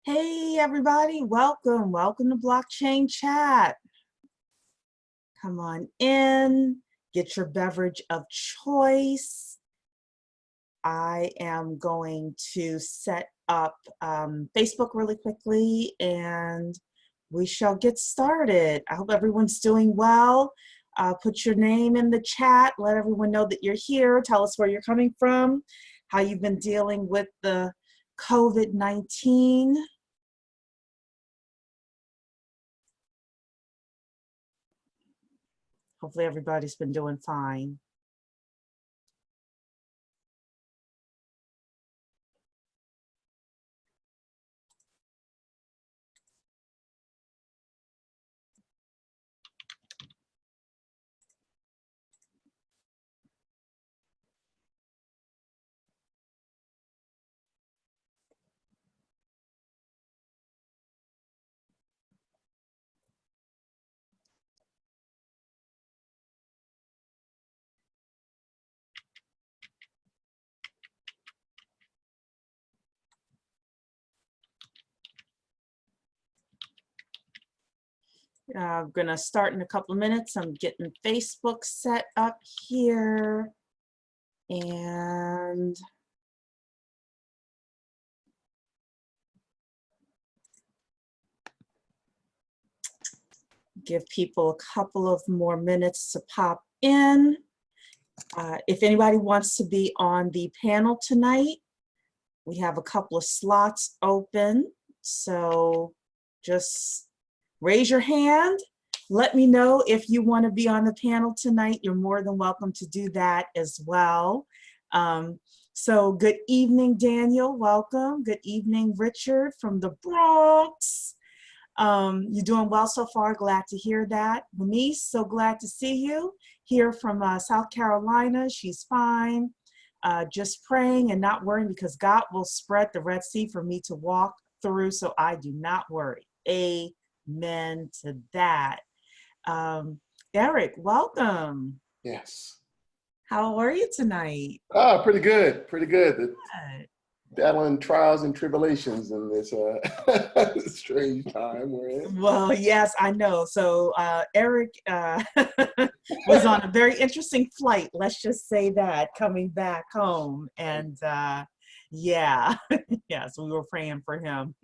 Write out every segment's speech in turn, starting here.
Hey everybody, welcome to Blockchain Chat. Come on in, get your beverage of choice. I am going to set up Facebook really quickly and we shall get started. I hope everyone's doing well. Put your name in the chat, let everyone know that you're here, tell us where you're coming from, how you've been dealing with the COVID-19. Hopefully everybody's been doing fine. I'm gonna start in a couple of minutes. I'm getting Facebook set up here and give people a couple of more minutes to pop in. If anybody wants to be on the panel tonight, we have a couple of slots open. So just raise your hand. Let me know if you want to be on the panel tonight. You're more than welcome to do that as well. So good evening, Daniel. Welcome. Good evening, Richard from the Bronx. You're doing well so far. Glad to hear that. Denise, so glad to see you. Here from South Carolina. She's fine. Just praying and not worrying because God will spread the Red Sea for me to walk through, so I do not worry. Amen to that. Eric, welcome. Yes. How are you tonight? Pretty good. Pretty good. Good. Battling trials and tribulations in this strange time we're in. Well, yes, I know. So Eric was on a very interesting flight, let's just say that, coming back home. And yeah, yeah, so we were praying for him.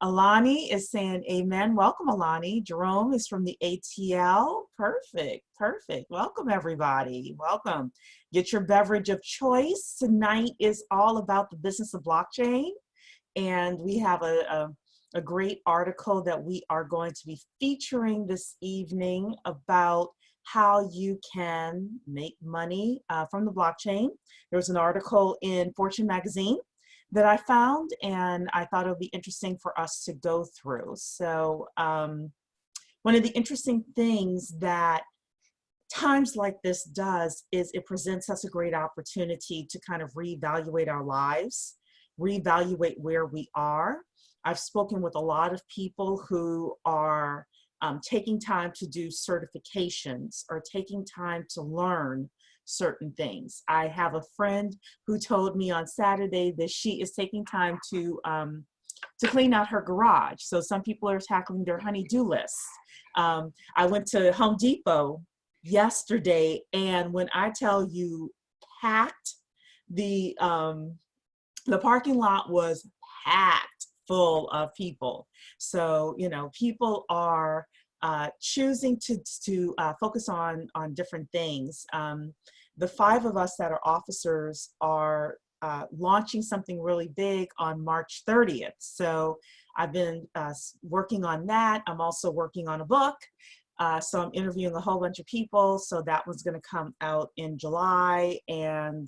Alani is saying amen. Welcome, Alani. Jerome is from the ATL. Perfect, perfect. Welcome, everybody. Welcome. Get your beverage of choice. Tonight is all about the business of blockchain. And we have a great article that we are going to be featuring this evening about how you can make money from the blockchain. There was an article in Fortune magazine that I found, and I thought it would be interesting for us to go through. So one of the interesting things that times like this does is it presents us a great opportunity to kind of reevaluate our lives, reevaluate where we are. I've spoken with a lot of people who are taking time to do certifications or taking time to learn certain things. I have a friend who told me on Saturday that she is taking time to clean out her garage. So some people are tackling their honey-do lists. I went to Home Depot yesterday, and when I tell you packed, the parking lot was packed full of people. So, you know, people are choosing to focus on different things. The 5 of us that are officers are launching something really big on March 30th. So I've been working on that. I'm also working on a book. So I'm interviewing a whole bunch of people. So that one's going to come out in July. And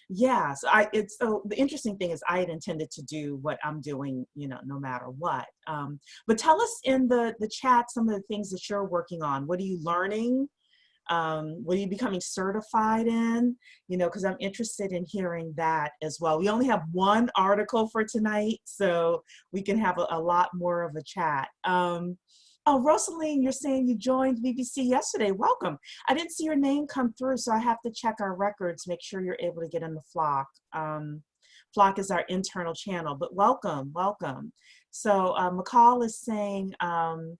yeah, so the interesting thing is I had intended to do what I'm doing, you know, no matter what. But tell us in the chat some of the things that you're working on. What are you learning? What are you becoming certified in? You know, because I'm interested in hearing that as well. We only have one article for tonight, so we can have a lot more of a chat. Oh, Rosaline, you're saying you joined BBC yesterday. Welcome. I didn't see your name come through, so I have to check our records, make sure you're able to get in the flock. Flock is our internal channel, but welcome, welcome. So McCall is saying, I'm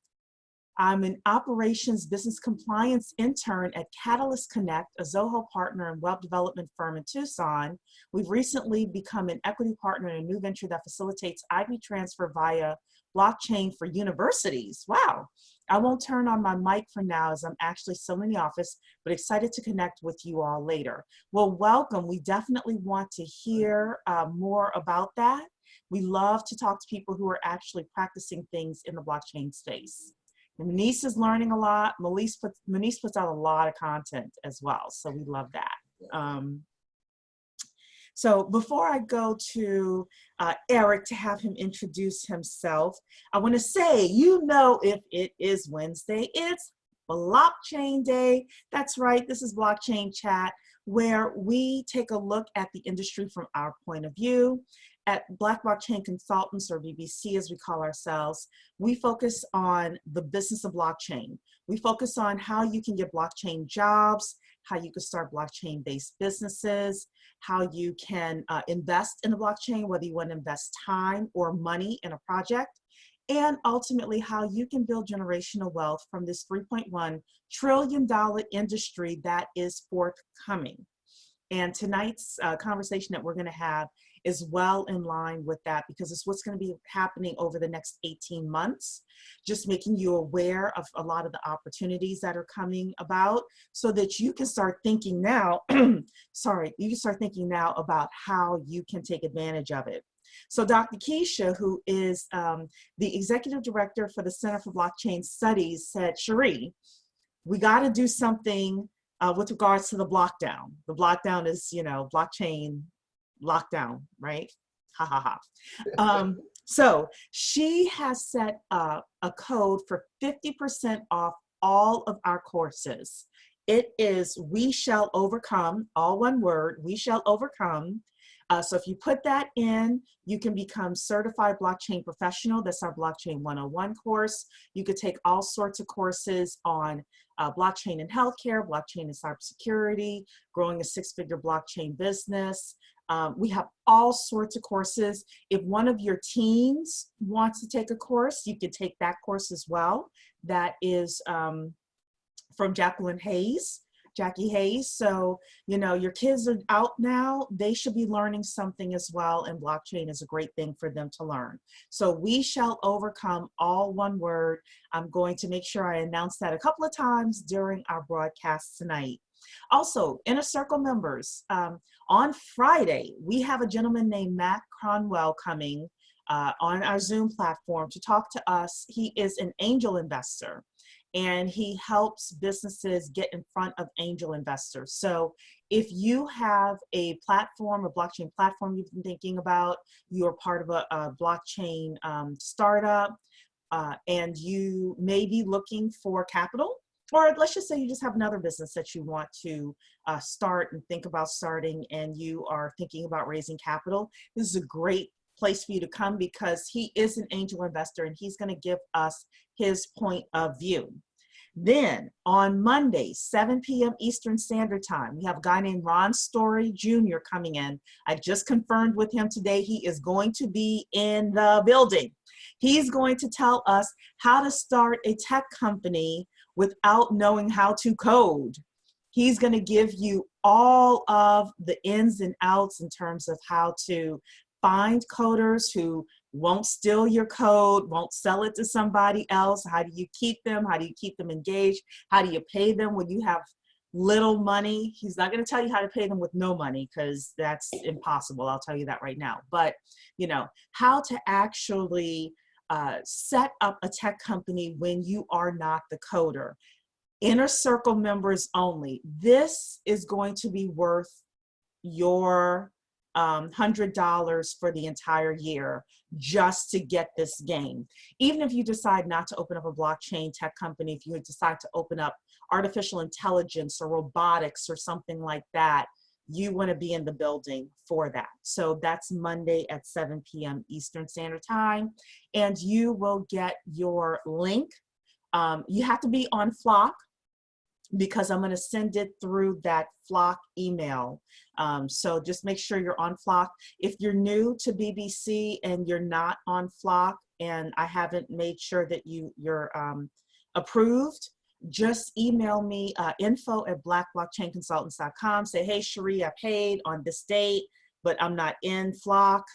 an operations business compliance intern at Catalyst Connect, a Zoho partner and web development firm in Tucson. We've recently become an equity partner in a new venture that facilitates IP transfer via blockchain for universities. Wow. I won't turn on my mic for now as I'm actually still in the office, but excited to connect with you all later. Well, welcome. We definitely want to hear more about that. We love to talk to people who are actually practicing things in the blockchain space. And Manish is learning a lot. Manish puts out a lot of content as well, so we love that. So before I go to Eric to have him introduce himself, I want to say, if it is Wednesday, it's Blockchain Day. That's right, this is Blockchain Chat, where we take a look at the industry from our point of view. At Black Blockchain Consultants, or BBC as we call ourselves, we focus on the business of blockchain. We focus on how you can get blockchain jobs, how you can start blockchain-based businesses, how you can invest in the blockchain, whether you want to invest time or money in a project, and ultimately how you can build generational wealth from this $3.1 trillion industry that is forthcoming. And tonight's conversation that we're going to have is well in line with that, because it's what's going to be happening over the next 18 months, just making you aware of a lot of the opportunities that are coming about so that you can start thinking now, you can start thinking now about how you can take advantage of it. So Dr. Keisha, who is the Executive Director for the Center for Blockchain Studies, said, Cherie, we got to do something with regards to the blockdown. The blockdown is, blockchain lockdown, right? Ha ha ha. So she has set up a code for 50% off all of our courses. It is We Shall Overcome, all one word, We Shall Overcome. So if you put that in, you can become certified blockchain professional. That's our Blockchain 101 course. You could take all sorts of courses on blockchain in healthcare, blockchain in cybersecurity, growing a six-figure blockchain business. We have all sorts of courses. If one of your teens wants to take a course, you can take that course as well. That is from Jackie Hayes. So, your kids are out now, they should be learning something as well, and blockchain is a great thing for them to learn. So We Shall Overcome, all one word. I'm going to make sure I announce that a couple of times during our broadcast tonight. Also, Inner Circle members, on Friday, we have a gentleman named Matt Cronwell coming on our Zoom platform to talk to us. He is an angel investor, and he helps businesses get in front of angel investors. So if you have a platform, a blockchain platform you've been thinking about, you're part of a blockchain startup, and you may be looking for capital, or let's just say you just have another business that you want to start and think about starting, and you are thinking about raising capital, this is a great place for you to come, because he is an angel investor and he's going to give us his point of view. Then on Monday, 7 p.m. Eastern Standard Time, we have a guy named Ron Story Jr. coming in. I just confirmed with him today he is going to be in the building. He's going to tell us how to start a tech company without knowing how to code. He's going to give you all of the ins and outs in terms of how to find coders who won't steal your code, won't sell it to somebody else. How do you keep them? How do you keep them engaged? How do you pay them when you have little money? He's not going to tell you how to pay them with no money, because that's impossible. I'll tell you that right now. But, how to actually set up a tech company when you are not the coder. Inner Circle members only. This is going to be worth your $100 for the entire year just to get this game. Even if you decide not to open up a blockchain tech company, if you decide to open up artificial intelligence or robotics or something like that, you want to be in the building for that. So that's Monday at 7 p.m. Eastern Standard Time, and you will get your link. You have to be on Flock. because I'm going to send it through that Flock email. So just make sure you're on Flock. If you're new to BBC and you're not on Flock, and I haven't made sure that you're approved, just email me info@blackblockchainconsultants.com. Say, hey, Cherie, I paid on this date, but I'm not in Flock,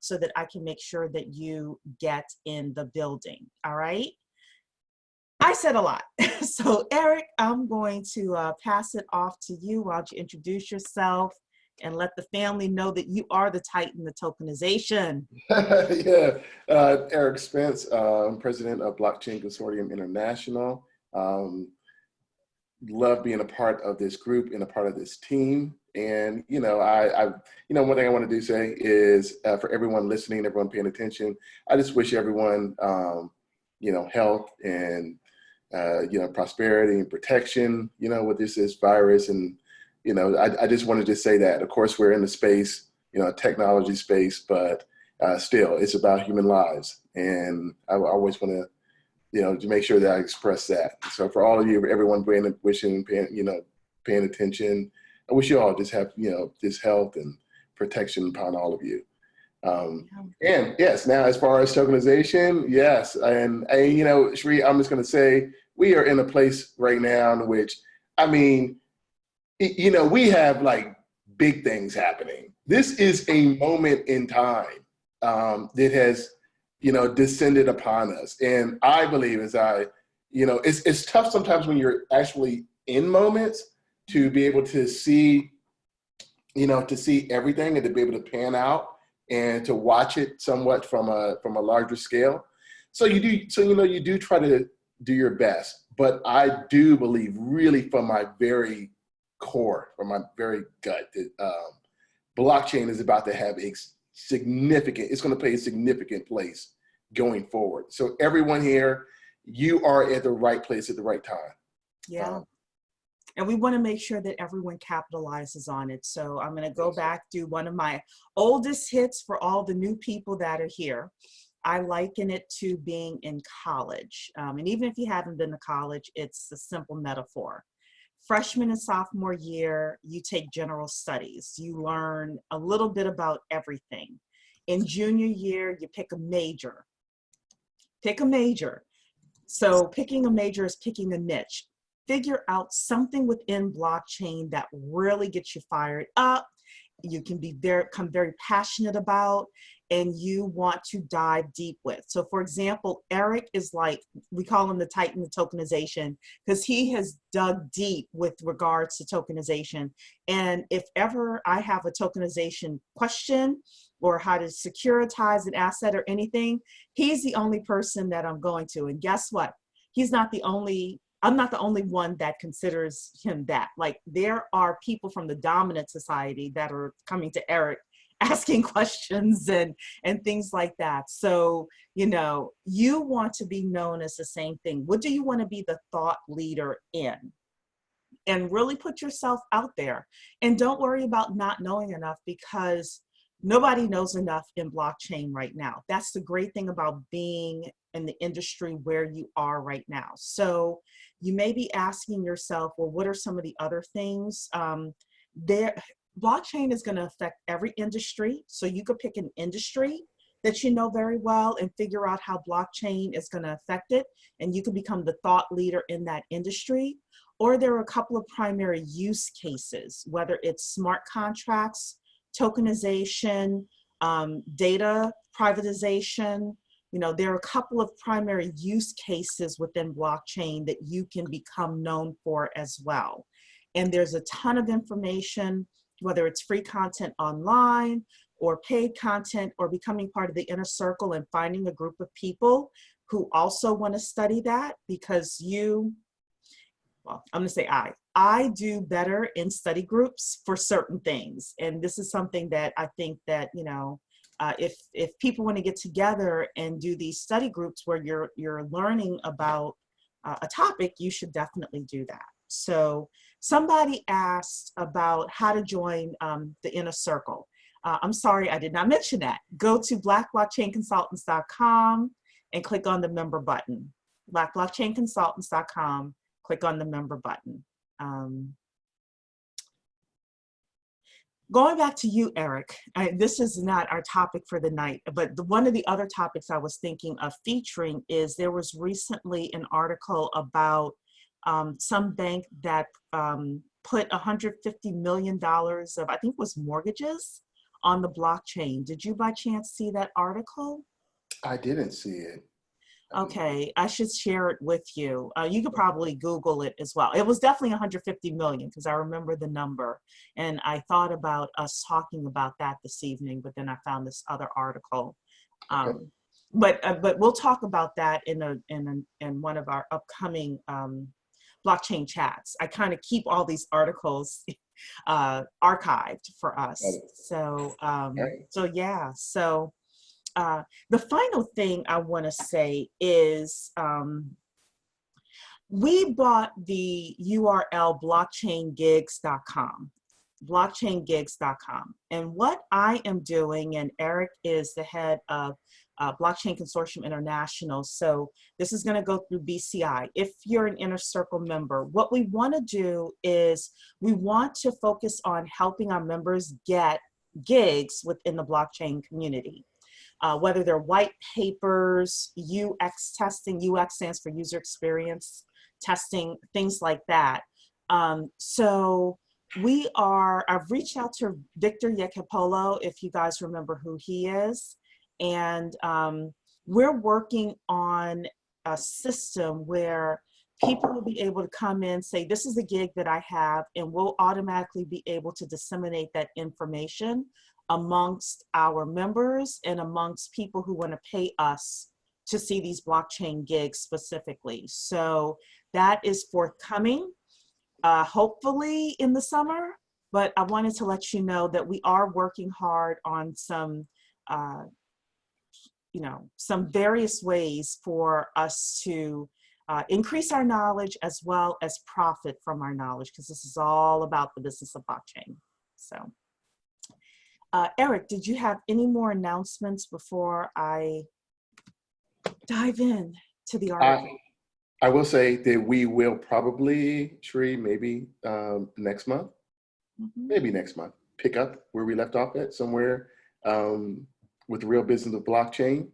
so that I can make sure that you get in the building. All right. I said a lot. So Eric, I'm going to pass it off to you. Why don't you introduce yourself and let the family know that you are the Titan of tokenization. Yeah, Eric Spence, I'm president of Blockchain Consortium International. Love being a part of this group and a part of this team. And one thing I want to do say is for everyone listening, everyone paying attention, I just wish everyone, health and prosperity and protection, with this virus. And I just wanted to say that. Of course, we're in the space, technology space, but still, it's about human lives. And I always want to, to make sure that I express that. So for all of you, everyone paying attention, I wish you all just have, this health and protection upon all of you. And yes, now as far as tokenization, yes. And Cherie, I'm just going to say, we are in a place right now in which, we have like big things happening. This is a moment in time that has, descended upon us. And I believe it's tough sometimes when you're actually in moments to be able to see, to see everything and to be able to pan out and to watch it somewhat from a larger scale. So you do try to do your best, but I do believe really from my very core, from my very gut, that blockchain is about to have it's going to play a significant place going forward. So everyone here, you are at the right place at the right time. Yeah. And we want to make sure that everyone capitalizes on it. So I'm going to go back to one of my oldest hits for all the new people that are here. I liken it to being in college. And even if you haven't been to college, it's a simple metaphor. Freshman and sophomore year, you take general studies. You learn a little bit about everything. In junior year, you pick a major. Pick a major. So picking a major is picking a niche. Figure out something within blockchain that really gets you fired up. You can become very passionate about, and you want to dive deep with. So for example, Eric is like, we call him the Titan of tokenization because he has dug deep with regards to tokenization. And if ever I have a tokenization question or how to securitize an asset or anything, he's the only person that I'm going to. And guess what? I'm not the only one that considers him that. Like, there are people from the dominant society that are coming to Eric asking questions and things like that. So, you want to be known as the same thing. What do you want to be the thought leader in? And really put yourself out there. And don't worry about not knowing enough, because nobody knows enough in blockchain right now. That's the great thing about being in the industry where you are right now. So you may be asking yourself, well, what are some of the other things? Blockchain is going to affect every industry. So you could pick an industry that you know very well and figure out how blockchain is going to affect it. And you can become the thought leader in that industry. Or there are a couple of primary use cases, whether it's smart contracts, tokenization, data privatization. There are a couple of primary use cases within blockchain that you can become known for as well. And there's a ton of information, whether it's free content online or paid content, or becoming part of the inner circle and finding a group of people who also want to study that, because I'm going to say I do better in study groups for certain things. And this is something that I think that, if people want to get together and do these study groups where you're learning about a topic, you should definitely do that. So somebody asked about how to join the inner circle. I'm sorry, I did not mention that. Go to blackblockchainconsultants.com and click on the member button. blackblockchainconsultants.com, click on the member button. Going back to you, Eric, this is not our topic for the night, but one of the other topics I was thinking of featuring is there was recently an article about some bank that put $150 million of, I think it was mortgages on the blockchain. Did you by chance see that article? I didn't see it. Okay, I should share it with you. You could probably Google it as well. It was definitely 150 million because I remember the number. And I thought about us talking about that this evening, but then I found this other article. Okay. But we'll talk about that in one of our upcoming blockchain chats. I kind of keep all these articles archived for Got us. it. So All right. so yeah. So. The final thing I want to say is we bought the URL blockchaingigs.com, blockchaingigs.com. And what I am doing, and Eric is the head of Blockchain Consortium International, so this is going to go through BCI. If you're an Inner Circle member, what we want to do is we want to focus on helping our members get gigs within the blockchain community. Whether they're white papers, UX testing, UX stands for user experience testing, things like that. So I've reached out to Victor Yekapolo, if you guys remember who he is, and we're working on a system where people will be able to come in, say, this is the gig that I have, and we'll automatically be able to disseminate that information amongst our members and amongst people who want to pay us to see these blockchain gigs specifically. So that is forthcoming, hopefully in the summer, but I wanted to let you know that we are working hard on some, some various ways for us to increase our knowledge as well as profit from our knowledge, because this is all about the business of blockchain. So. Eric, did you have any more announcements before I dive in to the article? I will say that we will probably, Sri, maybe next month, pick up where we left off at somewhere with the real business of blockchain.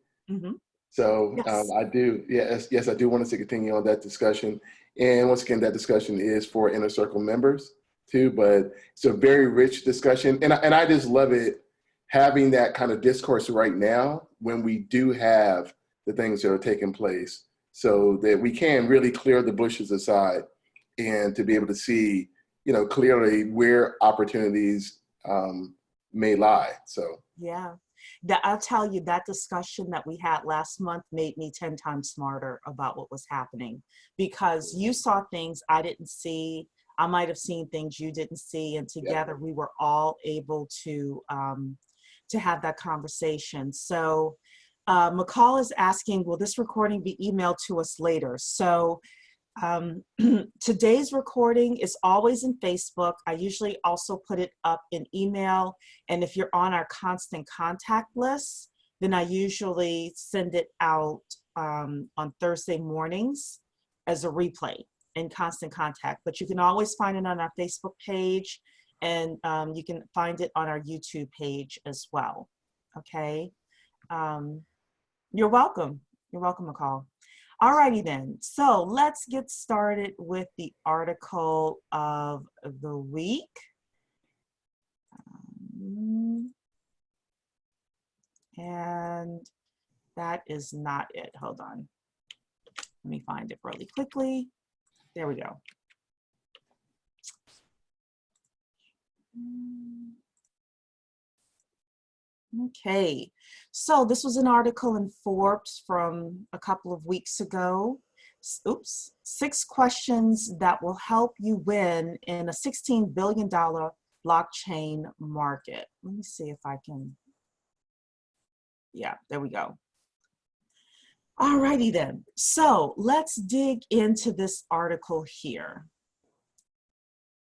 So Yes. yes, I do want us to continue on that discussion. And once again, that discussion is for Inner Circle members too, but it's a very rich discussion. And I just love it having that kind of discourse right now when we do have the things that are taking place so that we can really clear the bushes aside and to be able to see, clearly where opportunities may lie. So. Yeah. I'll tell you, that discussion that we had last month made me 10 times smarter about what was happening, because you saw things I didn't see. I might have seen things you didn't see, and together we were all able to have that conversation. So McCall is asking, will this recording be emailed to us later? So today's recording is always in Facebook. I usually also put it up in email. And if you're on our constant contact list, then I usually send it out on Thursday mornings as a replay in constant contact. But you can always find it on our Facebook page, and you can find it on our YouTube page as well. Okay. You're welcome. You're welcome, McCall. Alrighty then, so let's get started with the article of the week. And that is not it. Hold on. Let me find it really quickly. There we go. Okay, so this was an article in Forbes from a couple of weeks ago. Oops, 6 questions that will help you win in a $16 billion blockchain market. Let me see if I can, yeah, there we go. Alrighty then, so let's dig into this article here.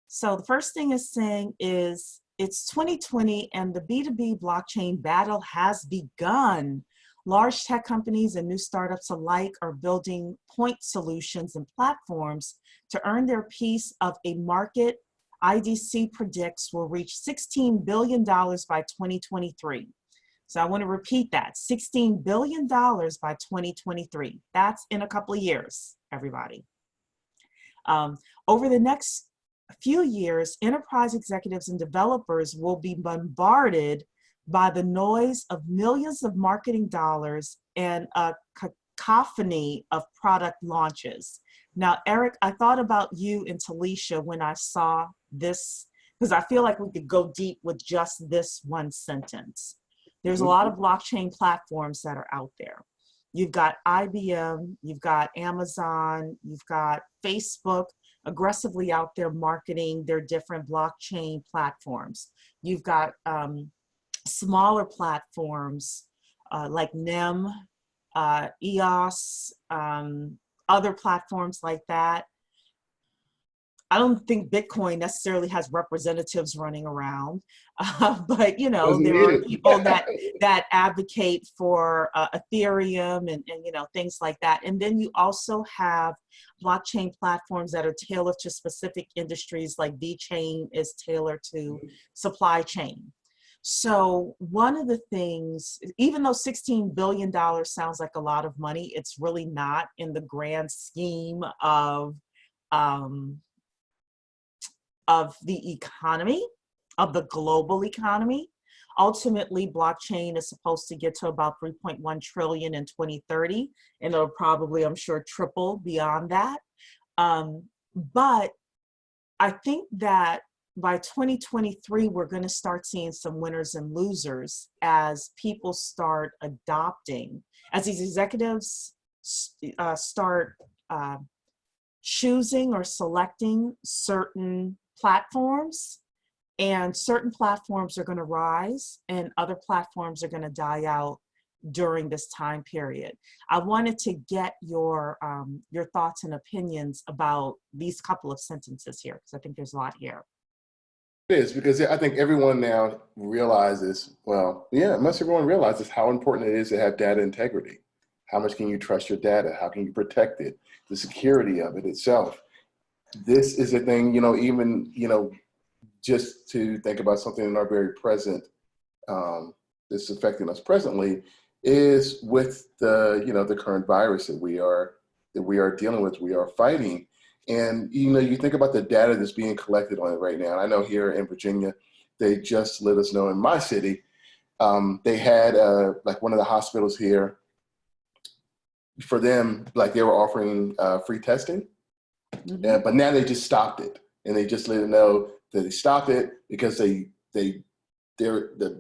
So the first thing it's saying is, it's 2020 and the B2B blockchain battle has begun. Large tech companies and new startups alike are building point solutions and platforms to earn their piece of a market IDC predicts will reach $16 billion by 2023. So I want to repeat that, $16 billion by 2023. That's in a couple of years, everybody. Over the next few years, enterprise executives and developers will be bombarded by the noise of millions of marketing dollars and a cacophony of product launches. Now, Eric, I thought about you and Talisha when I saw this, because I feel like we could go deep with just this one sentence. There's a lot of blockchain platforms that are out there. You've got IBM, you've got Amazon, you've got Facebook aggressively out there marketing their different blockchain platforms. You've got smaller platforms like NEM, EOS, other platforms like that. I don't think Bitcoin necessarily has representatives running around, but you know, Doesn't there need are it. people that advocate for Ethereum and you know, things like that. And then you also have blockchain platforms that are tailored to specific industries, like VeChain is tailored to supply chain. So one of the things, even though $16 billion sounds like a lot of money, it's really not in the grand scheme of the economy, of the global economy. Ultimately, blockchain is supposed to get to about 3.1 trillion in 2030, and it'll probably, I'm sure, triple beyond that. But I think that by 2023, we're going to start seeing some winners and losers as people start adopting, as these executives start choosing or selecting certain platforms, and certain platforms are going to rise and other platforms are going to die out during this time period. I wanted to get your thoughts and opinions about these couple of sentences here, because I think there's a lot here. It is, because I think everyone now realizes, well, yeah, most everyone realizes how important it is to have data integrity. How much can you trust your data? How can you protect it? The security of it itself. This is a thing, you know, even, you know, just to think about something in our very present, that's affecting us presently, is with the, you know, the current virus that we are dealing with, we are fighting. And, you know, you think about the data that's being collected on it right now. And I know here in Virginia, they just let us know in my city, they had like one of the hospitals here, for them, like they were offering free testing, but now they just stopped it. And they just let them know that they stopped it because the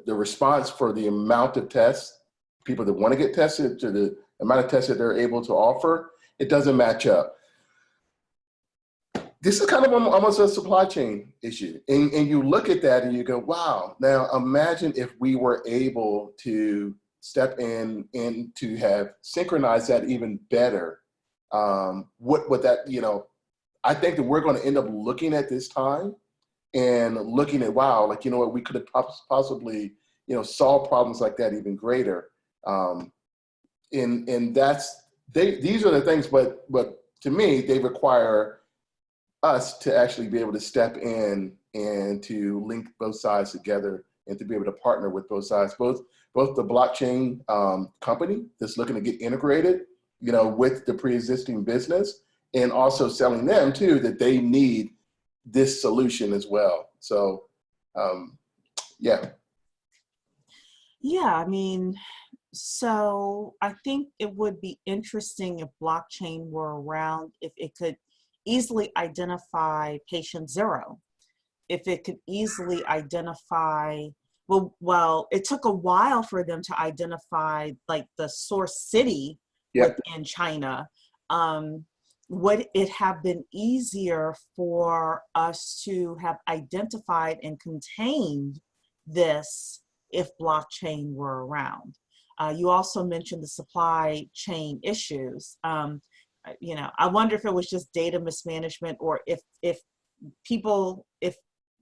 response for the amount of tests, people that want to get tested, to the amount of tests that they're able to offer, it doesn't match up. This is kind of almost a supply chain issue. And you look at that and you go, wow, now imagine if we were able to step in and to have synchronized that even better. What that, you know, I think that we're going to end up looking at this time and looking at, wow, like, you know what, we could have possibly, you know, solved problems like that even greater. And that's, these are the things, but to me, they require us to actually be able to step in and to link both sides together and to be able to partner with both sides, both the blockchain company that's looking to get integrated, you know, with the pre-existing business, and also selling them too that they need this solution as well. So, yeah. Yeah, I mean, so I think it would be interesting if blockchain were around, if it could easily identify patient zero, if it could easily identify, well, it took a while for them to identify like the source city within China. Would it have been easier for us to have identified and contained this if blockchain were around? You also mentioned the supply chain issues. You know, I wonder if it was just data mismanagement, or if the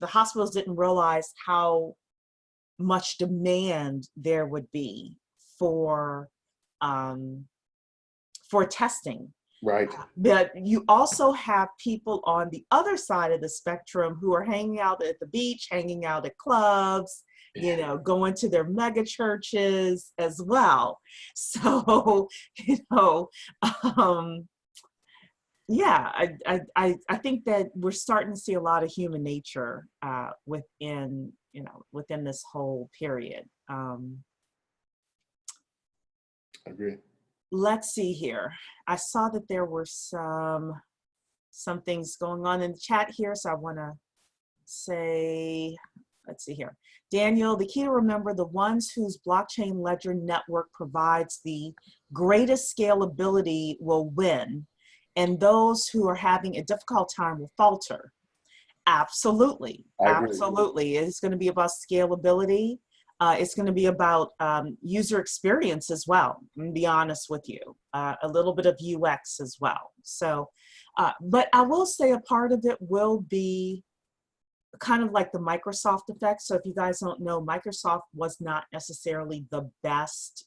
hospitals didn't realize how much demand there would be for for testing. Right. But you also have people on the other side of the spectrum who are hanging out at the beach, hanging out at clubs, you know, going to their mega churches as well. So, you know, yeah, I think that we're starting to see a lot of human nature within, you know, within this whole period. I agree. Let's see here. I saw that there were some things going on in the chat here, so I want to say, let's see here. Daniel, the key to remember, the ones whose blockchain ledger network provides the greatest scalability will win, and those who are having a difficult time will falter. Absolutely, I agree. absolutely. It's going to be about scalability. It's going to be about user experience as well. I'm going to be honest with you, a little bit of UX as well. So, but I will say a part of it will be kind of like the Microsoft effect. So if you guys don't know, Microsoft was not necessarily the best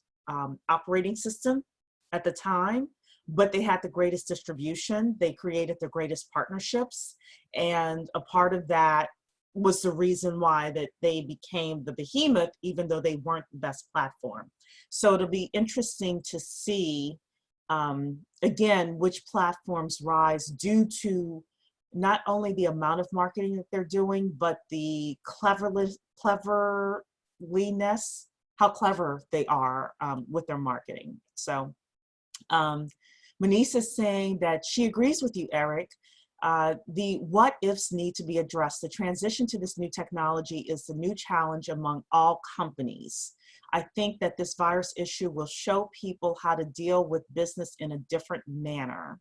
operating system at the time, but they had the greatest distribution. They created the greatest partnerships. And a part of that was the reason why that they became the behemoth, even though they weren't the best platform. So it'll be interesting to see, again, which platforms rise due to not only the amount of marketing that they're doing, but the cleverness, how clever they are with their marketing. So Manisa is saying that she agrees with you, Eric. The what ifs need to be addressed. The transition to this new technology is the new challenge among all companies. I think that this virus issue will show people how to deal with business in a different manner.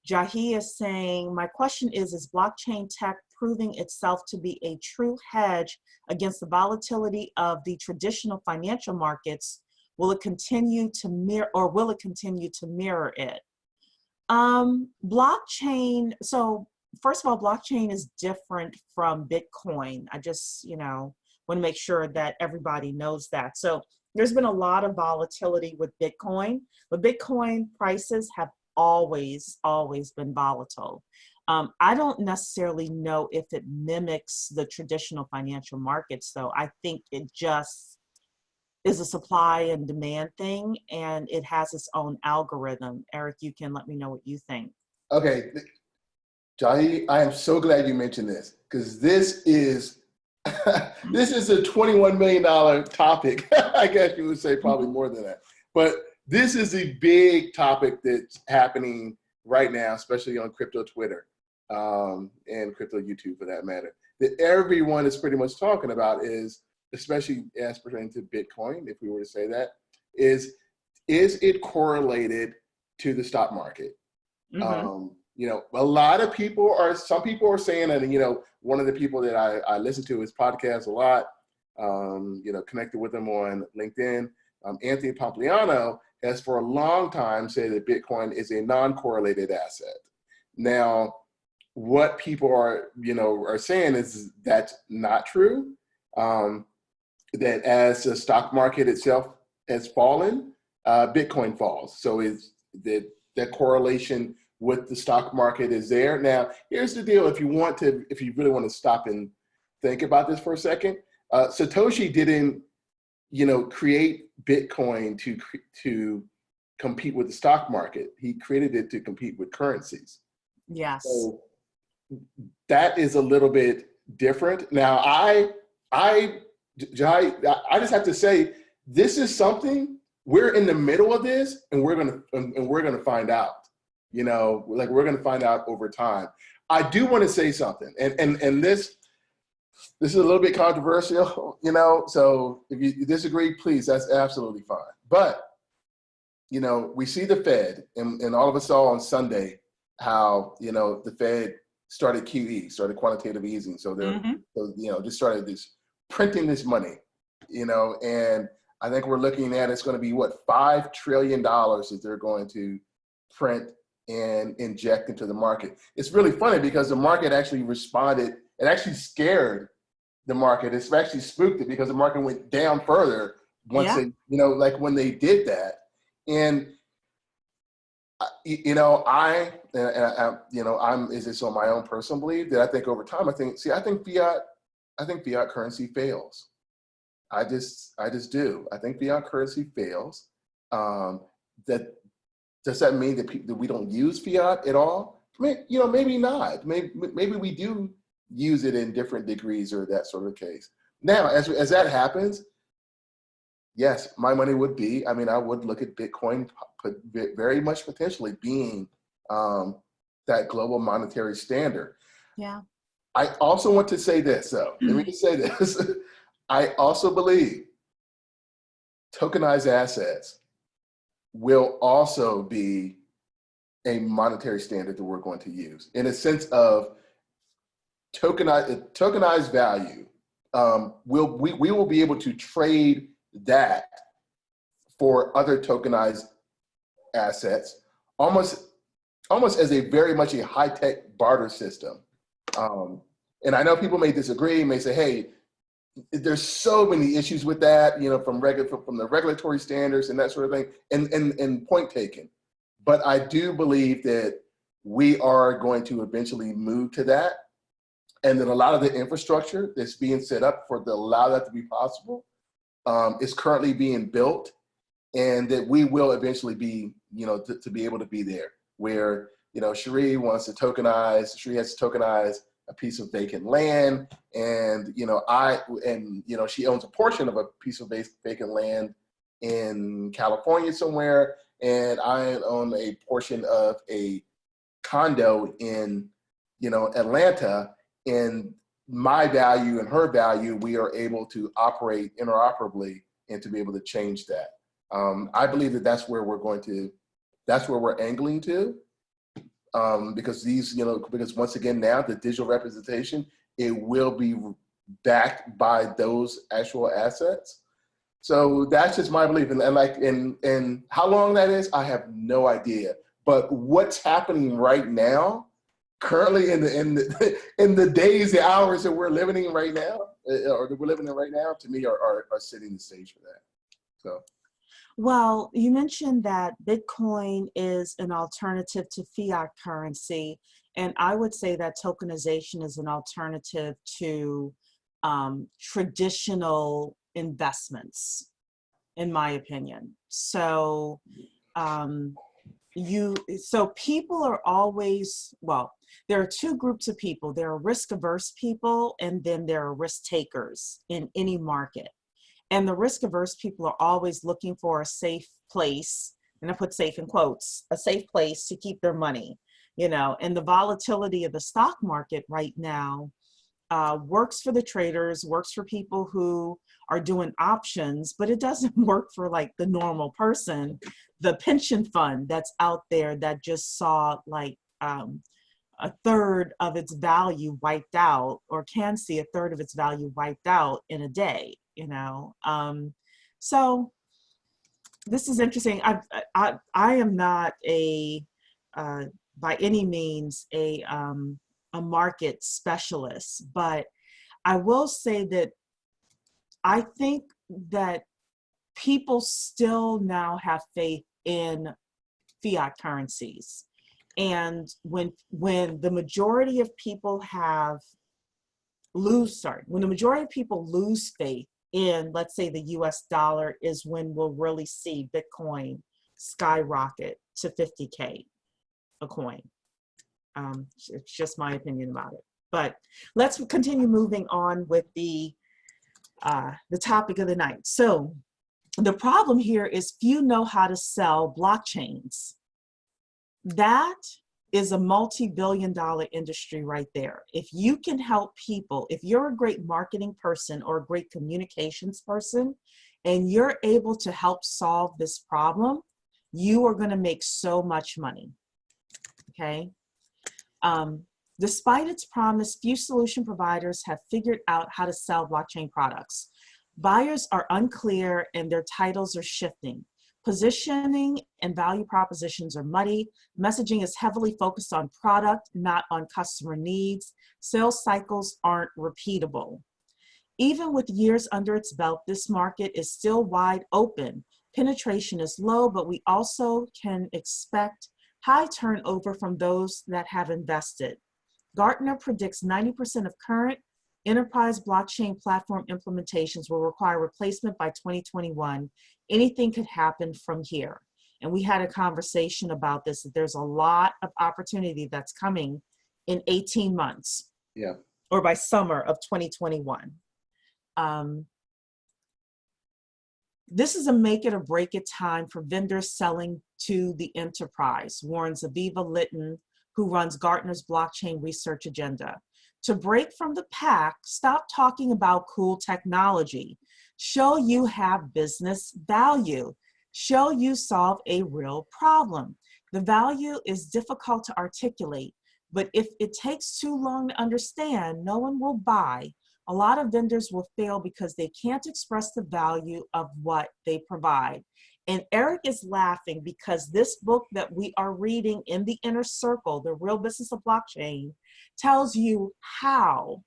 Jahi is saying, my question is blockchain tech proving itself to be a true hedge against the volatility of the traditional financial markets? Will it continue to mirror, or will it continue to mirror it? Blockchain, so first of all, blockchain is different from Bitcoin. I just, you know, want to make sure that everybody knows that. So there's been a lot of volatility with Bitcoin, but Bitcoin prices have always been volatile. I don't necessarily know if it mimics the traditional financial markets, though. I think it just is a supply and demand thing, and it has its own algorithm. Eric, you can let me know what you think. Okay, Jahi, I am so glad you mentioned this, because this is this is a $21 million topic. I guess you would say probably more than that. But this is a big topic that's happening right now, especially on crypto Twitter and crypto YouTube for that matter, that everyone is pretty much talking about is, especially as pertaining to Bitcoin, if we were to say that, is it correlated to the stock market? Mm-hmm. You know, some people are saying, and you know, one of the people that I listen to his podcast a lot, you know, connected with him on LinkedIn, Anthony Pompliano, has for a long time said that Bitcoin is a non-correlated asset. Now, what people are saying is that's not true. That as the stock market itself has fallen, Bitcoin falls. So is that correlation with the stock market is there. Now, here's the deal. If you really want to stop and think about this for a second, Satoshi didn't, you know, create Bitcoin to compete with the stock market. He created it to compete with currencies. Yes. So that is a little bit different. Now, I just have to say, this is something we're in the middle of this, and we're gonna find out. You know, like we're gonna find out over time. I do want to say something, and this is a little bit controversial, you know. So if you disagree, please, that's absolutely fine. But you know, we see the Fed, and all of us saw on Sunday how, you know, the Fed started QE, started quantitative easing. So they're, so, you know, just started this printing this money, you know, and I think we're looking at it's going to be what, $5 trillion that they're going to print and inject into the market. It's really funny because the market actually responded. It actually scared the market. It's actually spooked it because the market went down further. once Yeah. they, like when they did that. And I'm, is this on my own personal belief that I think over time, I think fiat currency fails. I just do. I think fiat currency fails. That does that mean that we don't use fiat at all? Maybe not. Maybe we do use it in different degrees or that sort of case. Now, as that happens, yes, my money would be. I mean, I would look at Bitcoin very much potentially being that global monetary standard. Yeah. I also want to say this, though. Let me just say this. I also believe tokenized assets will also be a monetary standard that we're going to use in a sense of tokenized value. We will be able to trade that for other tokenized assets, almost as a very much a high-tech barter system. And I know people may disagree, may say, hey, there's so many issues with that, from the regulatory standards and that sort of thing, and point taken. But I do believe that we are going to eventually move to that, and that a lot of the infrastructure that's being set up to allow that to be possible is currently being built, and that we will eventually be, to be able to be there where, Cherie has to tokenize a piece of vacant land, and she owns a portion of a piece of vacant land in California somewhere, and I own a portion of a condo in Atlanta, and my value and her value, we are able to operate interoperably and to be able to change that. I believe that that's where we're angling to. Because because once again, now the digital representation, it will be backed by those actual assets. So that's just my belief. And how long that is, I have no idea. But what's happening right now, currently in the days, the hours that we're living in right now, or that we're living in right now, to me are setting the stage for that. So. Well, you mentioned that Bitcoin is an alternative to fiat currency, and I would say that tokenization is an alternative to traditional investments, in my opinion. So, so people are always, well, there are two groups of people. There are risk averse people, and then there are risk takers in any market. And the risk averse people are always looking for a safe place, and I put safe in quotes, a safe place to keep their money, and the volatility of the stock market right now works for the traders, works for people who are doing options, but it doesn't work for like the normal person, the pension fund that's out there that just saw like a third of its value wiped out, or can see a third of its value wiped out in a day. So this is interesting. I am not by any means a market specialist, but I will say that I think that people still now have faith in fiat currencies. And when the majority of people when the majority of people lose faith in, let's say, the US dollar, is when we'll really see Bitcoin skyrocket to 50K a coin. It's just my opinion about it. But let's continue moving on with the topic of the night. So the problem here is few know how to sell blockchains. That is a multi-billion-dollar industry right there. If you can help people, if you're a great marketing person or a great communications person, and you're able to help solve this problem, you are going to make so much money. Okay. Despite its promise, few solution providers have figured out how to sell blockchain products. Buyers are unclear and their titles are shifting. Positioning and value propositions are muddy. Messaging is heavily focused on product, not on customer needs. Sales cycles aren't repeatable. Even with years under its belt, this market is still wide open. Penetration is low, but we also can expect high turnover from those that have invested. Gartner predicts 90% of current enterprise blockchain platform implementations will require replacement by 2021. Anything could happen from here. And we had a conversation about this, that there's a lot of opportunity that's coming in 18 months Yeah. or by summer of 2021. This is a make it or break it time for vendors selling to the enterprise, warns Aviva Litton, who runs Gartner's blockchain research agenda. To break from the pack, stop talking about cool technology. Show you have business value. Show you solve a real problem. The value is difficult to articulate, but if it takes too long to understand, no one will buy. A lot of vendors will fail because they can't express the value of what they provide. And Eric is laughing because this book that we are reading in the Inner Circle, The Real Business of Blockchain, tells you how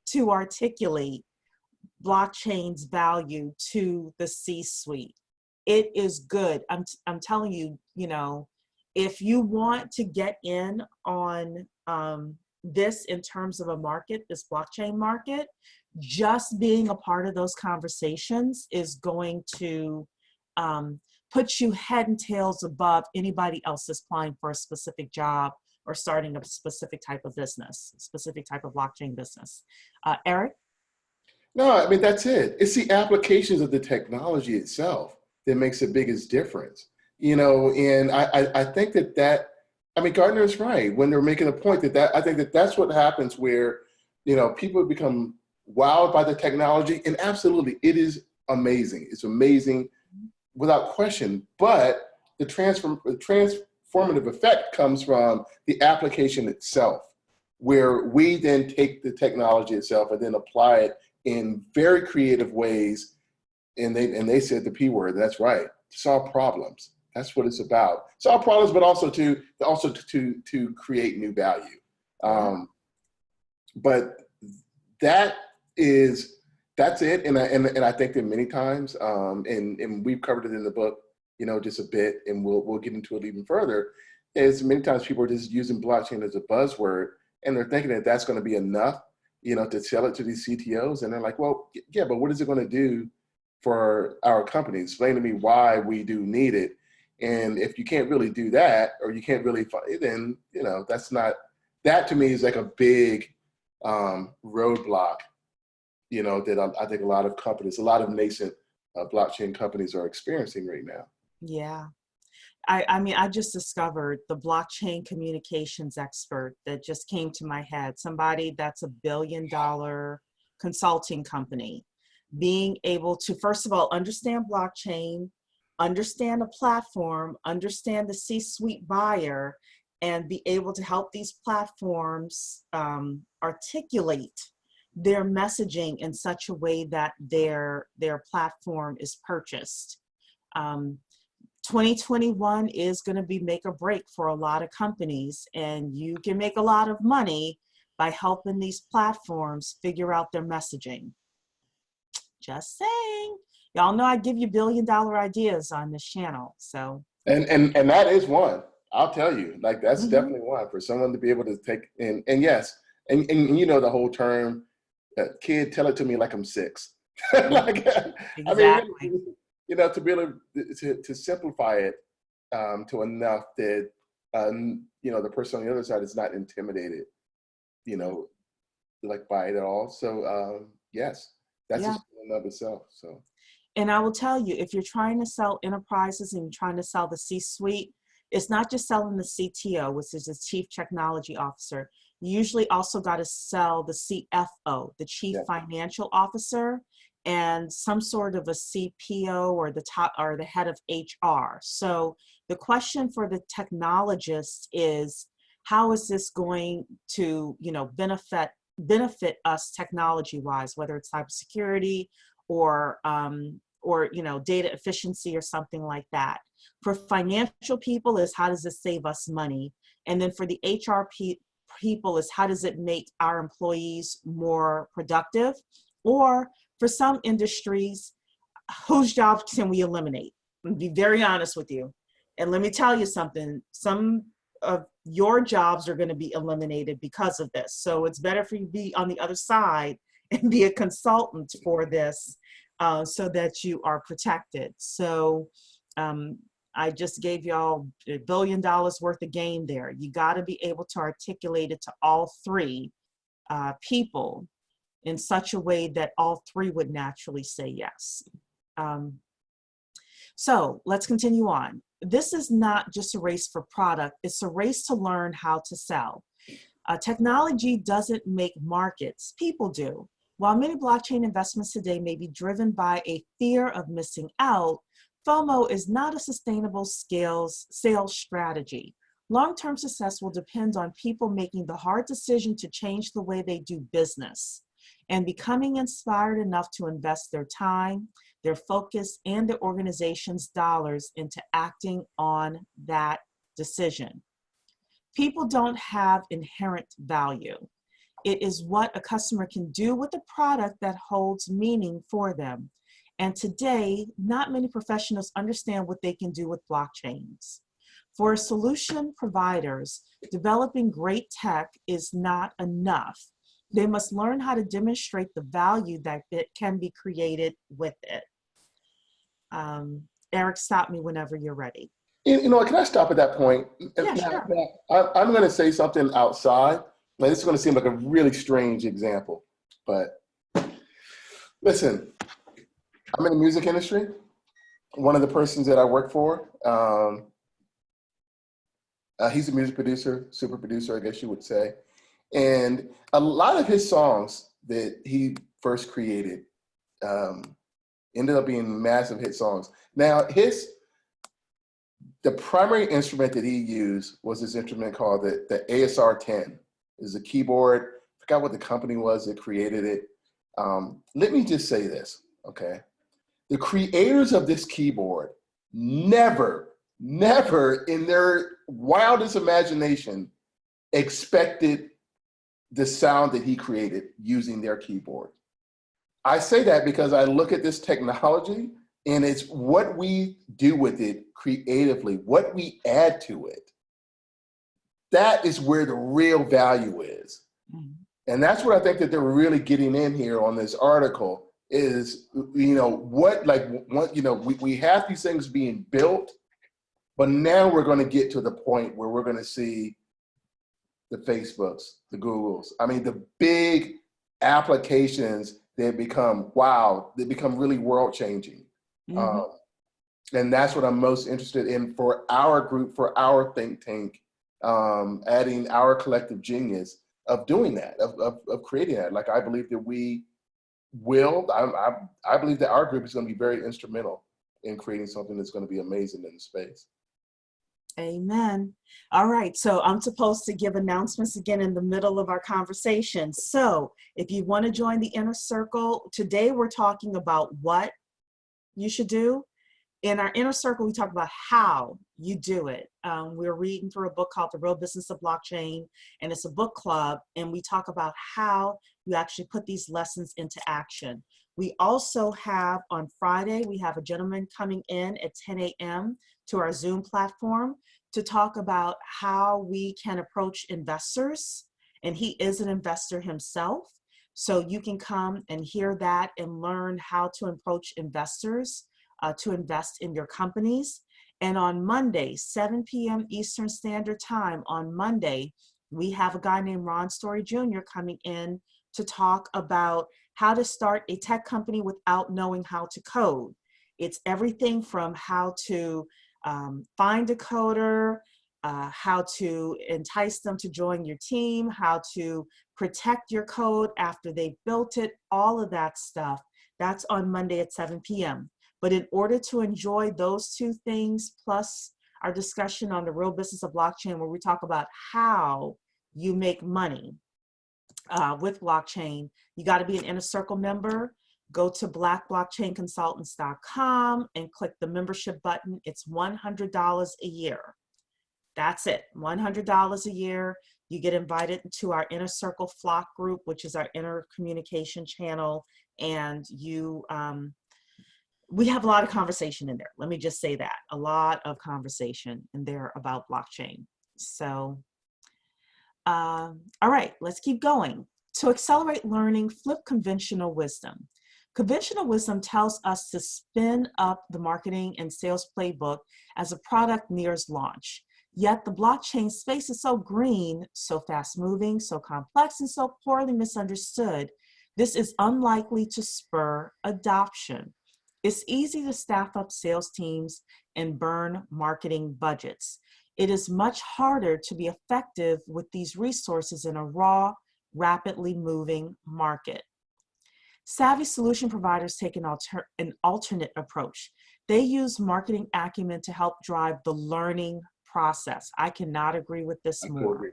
to articulate blockchain's value to the C-suite. It is good. I'm telling you, you know, if you want to get in on this in terms of a market, this blockchain market, just being a part of those conversations is going to put you head and tails above anybody else that's applying for a specific job or starting a specific type of business, specific type of blockchain business. Eric? No, I mean, that's it. It's the applications of the technology itself that makes the biggest difference. You know, and I think that, I mean, Gardner is right when they're making a point that I think that that's what happens where, you know, people become wowed by the technology, and absolutely, it is amazing. It's amazing without question, but the transformative effect comes from the application itself, where we then take the technology itself and then apply it in very creative ways. And they said the P word, that's right, to solve problems. That's what it's about. Solve problems, but also to create new value. But that's it. And I think that many times, and we've covered it in the book, you know, just a bit, and we'll get into it even further, is many times people are just using blockchain as a buzzword, and they're thinking that that's going to be enough, you know, to sell it to these CTOs. And they're like, well, yeah, but what is it going to do for our company? Explain to me why we do need it. And if you can't really do that, or you can't really, then, you know, that to me is like a big roadblock, you know, that I think a lot of nascent blockchain companies are experiencing right now. Yeah. I mean, I just discovered the blockchain communications expert that just came to my head, somebody that's $1 billion consulting company, being able to, first of all, understand blockchain, understand a platform, understand the C-suite buyer, and be able to help these platforms articulate their messaging in such a way that their platform is purchased. 2021 is going to be make or break for a lot of companies, and you can make a lot of money by helping these platforms figure out their messaging. Just saying. Y'all know I give you $1 billion ideas on this channel, so. And that is one. I'll tell you, like, that's definitely one for someone to be able to take in. And yes, and you know the whole term, kid, tell it to me like I'm 6. Like, Exactly. I mean, you know, to be able to simplify it to enough that you know, the person on the other side is not intimidated, you know, like by it at all. So yes, that's just in and of itself. So. And I will tell you, if you're trying to sell enterprises and you're trying to sell the C-suite, it's not just selling the CTO, which is the Chief Technology Officer. You usually also got to sell the CFO, the Chief Financial Officer, and some sort of a CPO or the top or the head of HR. So the question for the technologist is, how is this going to, you know, benefit us technology-wise, whether it's cybersecurity or you know, data efficiency or something like that. For financial people is, how does this save us money? And then for the HR people is, how does it make our employees more productive? Or for some industries, whose jobs can we eliminate? I'm be very honest with you. And let me tell you something, some of your jobs are going to be eliminated because of this. So it's better for you to be on the other side and be a consultant for this, so that you are protected. So um, I just gave y'all $1 billion worth of game there. You got to be able to articulate it to all three people in such a way that all three would naturally say yes. Um, so let's continue on. This is not just a race for product, it's a race to learn how to sell. Technology doesn't make markets, people do. While many blockchain investments today may be driven by a fear of missing out, FOMO is not a sustainable sales strategy. Long-term success will depend on people making the hard decision to change the way they do business and becoming inspired enough to invest their time, their focus, and their organization's dollars into acting on that decision. People don't have inherent value. It is what a customer can do with a product that holds meaning for them. And today, not many professionals understand what they can do with blockchains. For solution providers, developing great tech is not enough. They must learn how to demonstrate the value that it can be created with it. Eric, stop me whenever you're ready. You know, can I stop at that point? Yeah, sure. I'm going to say something outside. Now, this is going to seem like a really strange example, but listen, I'm in the music industry. One of the persons that I work for, he's a music producer, super producer, I guess you would say. And a lot of his songs that he first created ended up being massive hit songs. Now, the primary instrument that he used was this instrument called the ASR-10. It's a keyboard. I forgot what the company was that created it. Let me just say this, okay? The creators of this keyboard never in their wildest imagination expected the sound that he created using their keyboard. I say that because I look at this technology and it's what we do with it creatively, what we add to it. That is where the real value is. Mm-hmm. And that's what I think that they're really getting in here on this article is, you know, we have these things being built, but now we're going to get to the point where we're going to see the Facebooks, the Googles. I mean, the big applications that become, wow, they become really world changing. Mm-hmm. And that's what I'm most interested in for our group, for our think tank, adding our collective genius of doing that, of creating that. Like, I believe that we will, I believe that our group is going to be very instrumental in creating something that's going to be amazing in the space. Amen. All right, so I'm supposed to give announcements again in the middle of our conversation. So if you want to join the inner circle, today we're talking about what you should do. In our inner circle, we talk about how you do it. We're reading through a book called The Real Business of Blockchain, and it's a book club, and we talk about how you actually put these lessons into action. We also have on Friday, we have a gentleman coming in at 10 a.m. to our Zoom platform to talk about how we can approach investors, and he is an investor himself. So you can come and hear that and learn how to approach investors to invest in your companies. And on Monday, 7 p.m. Eastern Standard Time, on Monday, we have a guy named Ron Story Jr. coming in to talk about how to start a tech company without knowing how to code. It's everything from how to find a coder, how to entice them to join your team, how to protect your code after they've built it, all of that stuff. That's on Monday at 7 p.m. But in order to enjoy those two things, plus our discussion on the real business of blockchain, where we talk about how you make money with blockchain, you got to be an Inner Circle member. Go to blackblockchainconsultants.com and click the membership button. It's $100 a year. That's it, $100 a year. You get invited to our Inner Circle Flock group, which is our inner communication channel. And we have a lot of conversation in there. Let me just say that. A lot of conversation in there about blockchain. So, all right, let's keep going. To accelerate learning, flip conventional wisdom. Conventional wisdom tells us to spin up the marketing and sales playbook as a product nears launch. Yet the blockchain space is so green, so fast moving, so complex, and so poorly misunderstood. This is unlikely to spur adoption. It's easy to staff up sales teams and burn marketing budgets. It is much harder to be effective with these resources in a raw, rapidly moving market. Savvy solution providers take an alternate approach. They use marketing acumen to help drive the learning process. I cannot agree with this more.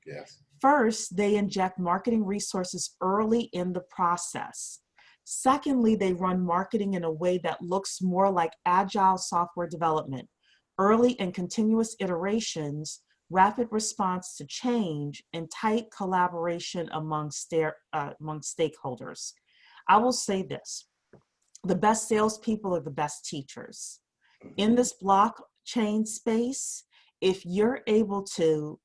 Yes. First, they inject marketing resources early in the process. Secondly, they run marketing in a way that looks more like agile software development, early and continuous iterations, rapid response to change, and tight collaboration among stakeholders. I will say this, the best salespeople are the best teachers. In this blockchain space, if you're able to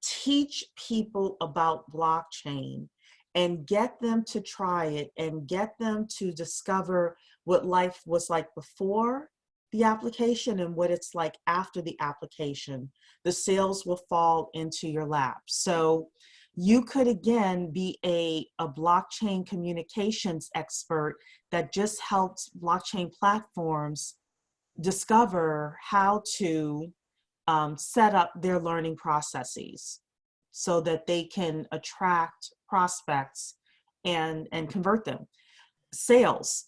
teach people about blockchain and get them to try it and get them to discover what life was like before the application and what it's like after the application, the sales will fall into your lap. So you could again be a blockchain communications expert that just helps blockchain platforms discover how to set up their learning processes so that they can attract prospects and convert them. Sales.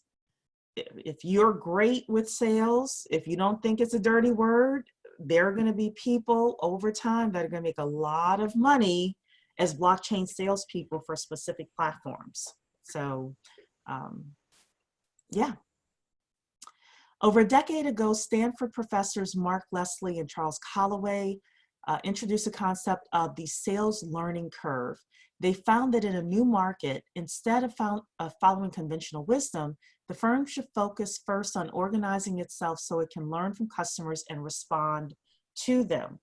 If you're great with sales, if you don't think it's a dirty word, there are going to be people over time that are going to make a lot of money as blockchain salespeople for specific platforms. So, yeah. Over a decade ago, Stanford professors Mark Leslie and Charles Calloway introduced the concept of the sales learning curve. They found that in a new market, instead of following conventional wisdom, the firm should focus first on organizing itself so it can learn from customers and respond to them.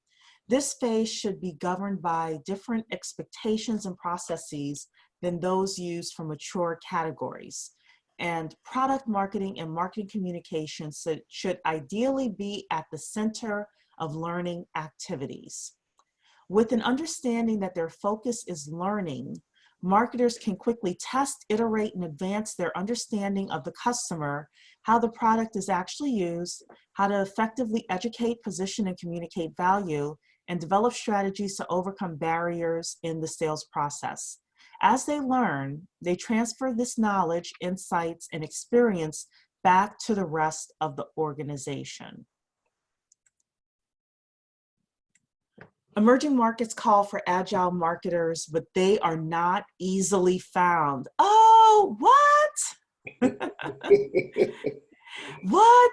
This phase should be governed by different expectations and processes than those used for mature categories. And product marketing and marketing communications should ideally be at the center of learning activities. With an understanding that their focus is learning, marketers can quickly test, iterate, and advance their understanding of the customer, how the product is actually used, how to effectively educate, position, and communicate value, and develop strategies to overcome barriers in the sales process. As they learn, they transfer this knowledge, insights, and experience back to the rest of the organization. Emerging markets call for agile marketers, but they are not easily found. Oh, what? What?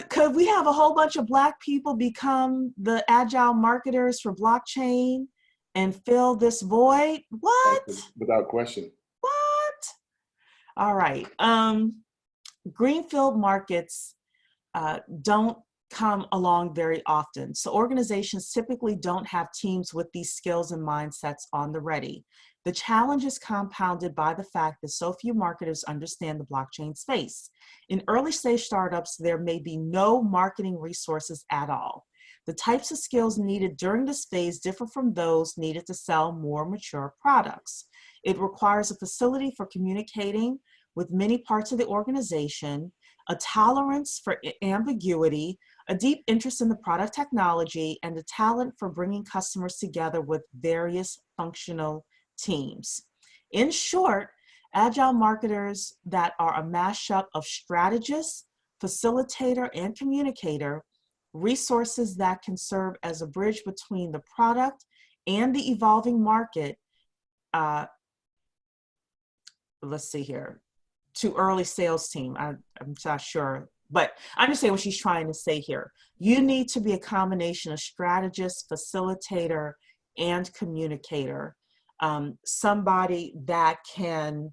Could we have a whole bunch of Black people become the agile marketers for blockchain and fill this void? What? Without question. What? All right. Greenfield markets don't come along very often. So organizations typically don't have teams with these skills and mindsets on the ready. The challenge is compounded by the fact that so few marketers understand the blockchain space. In early stage startups, there may be no marketing resources at all. The types of skills needed during this phase differ from those needed to sell more mature products. It requires a facility for communicating with many parts of the organization, a tolerance for ambiguity, a deep interest in the product technology, and a talent for bringing customers together with various functional teams. In short, agile marketers that are a mashup of strategist, facilitator, and communicator, resources that can serve as a bridge between the product and the evolving market. Let's see here. To early sales team, I'm not sure, but I'm just saying what she's trying to say here. You need to be a combination of strategist, facilitator, and communicator, somebody that can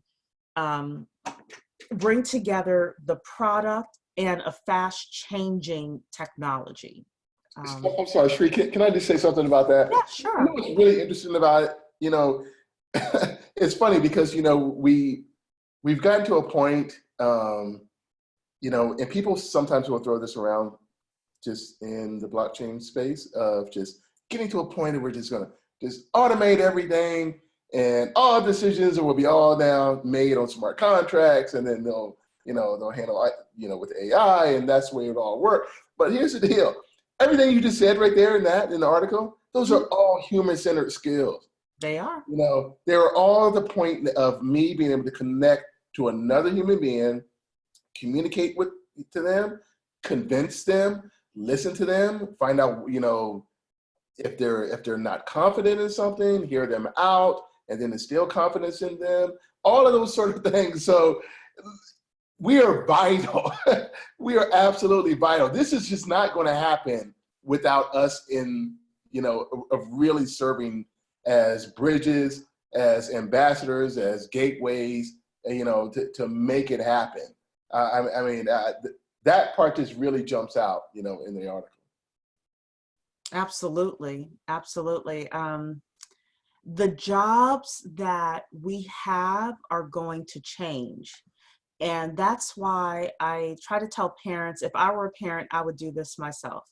bring together the product and a fast changing technology. I'm sorry, Sri, can I just say something about that? Yeah, You know sure. what's really interesting about it? You know, it's funny because, you know, we've gotten to a point, you know, and people sometimes will throw this around just in the blockchain space of just getting to a point where we're just going to just automate everything and all decisions will be all now made on smart contracts, and then they'll handle, you know, with AI, and that's the way it all works. But here's the deal. Everything you just said right there in the article, those are all human-centered skills. They are. You know, they're all the point of me being able to connect to another human being, communicate to them, convince them, listen to them, find out, you know, if they're not confident in something, hear them out, and then instill confidence in them. All of those sort of things. So we are vital. We are absolutely vital. This is just not going to happen without us in, you know, of really serving as bridges, as ambassadors, as gateways, you know, to make it happen. I mean, that part just really jumps out, you know, in the article. Absolutely. Absolutely. The jobs that we have are going to change. And that's why I try to tell parents, if I were a parent, I would do this myself.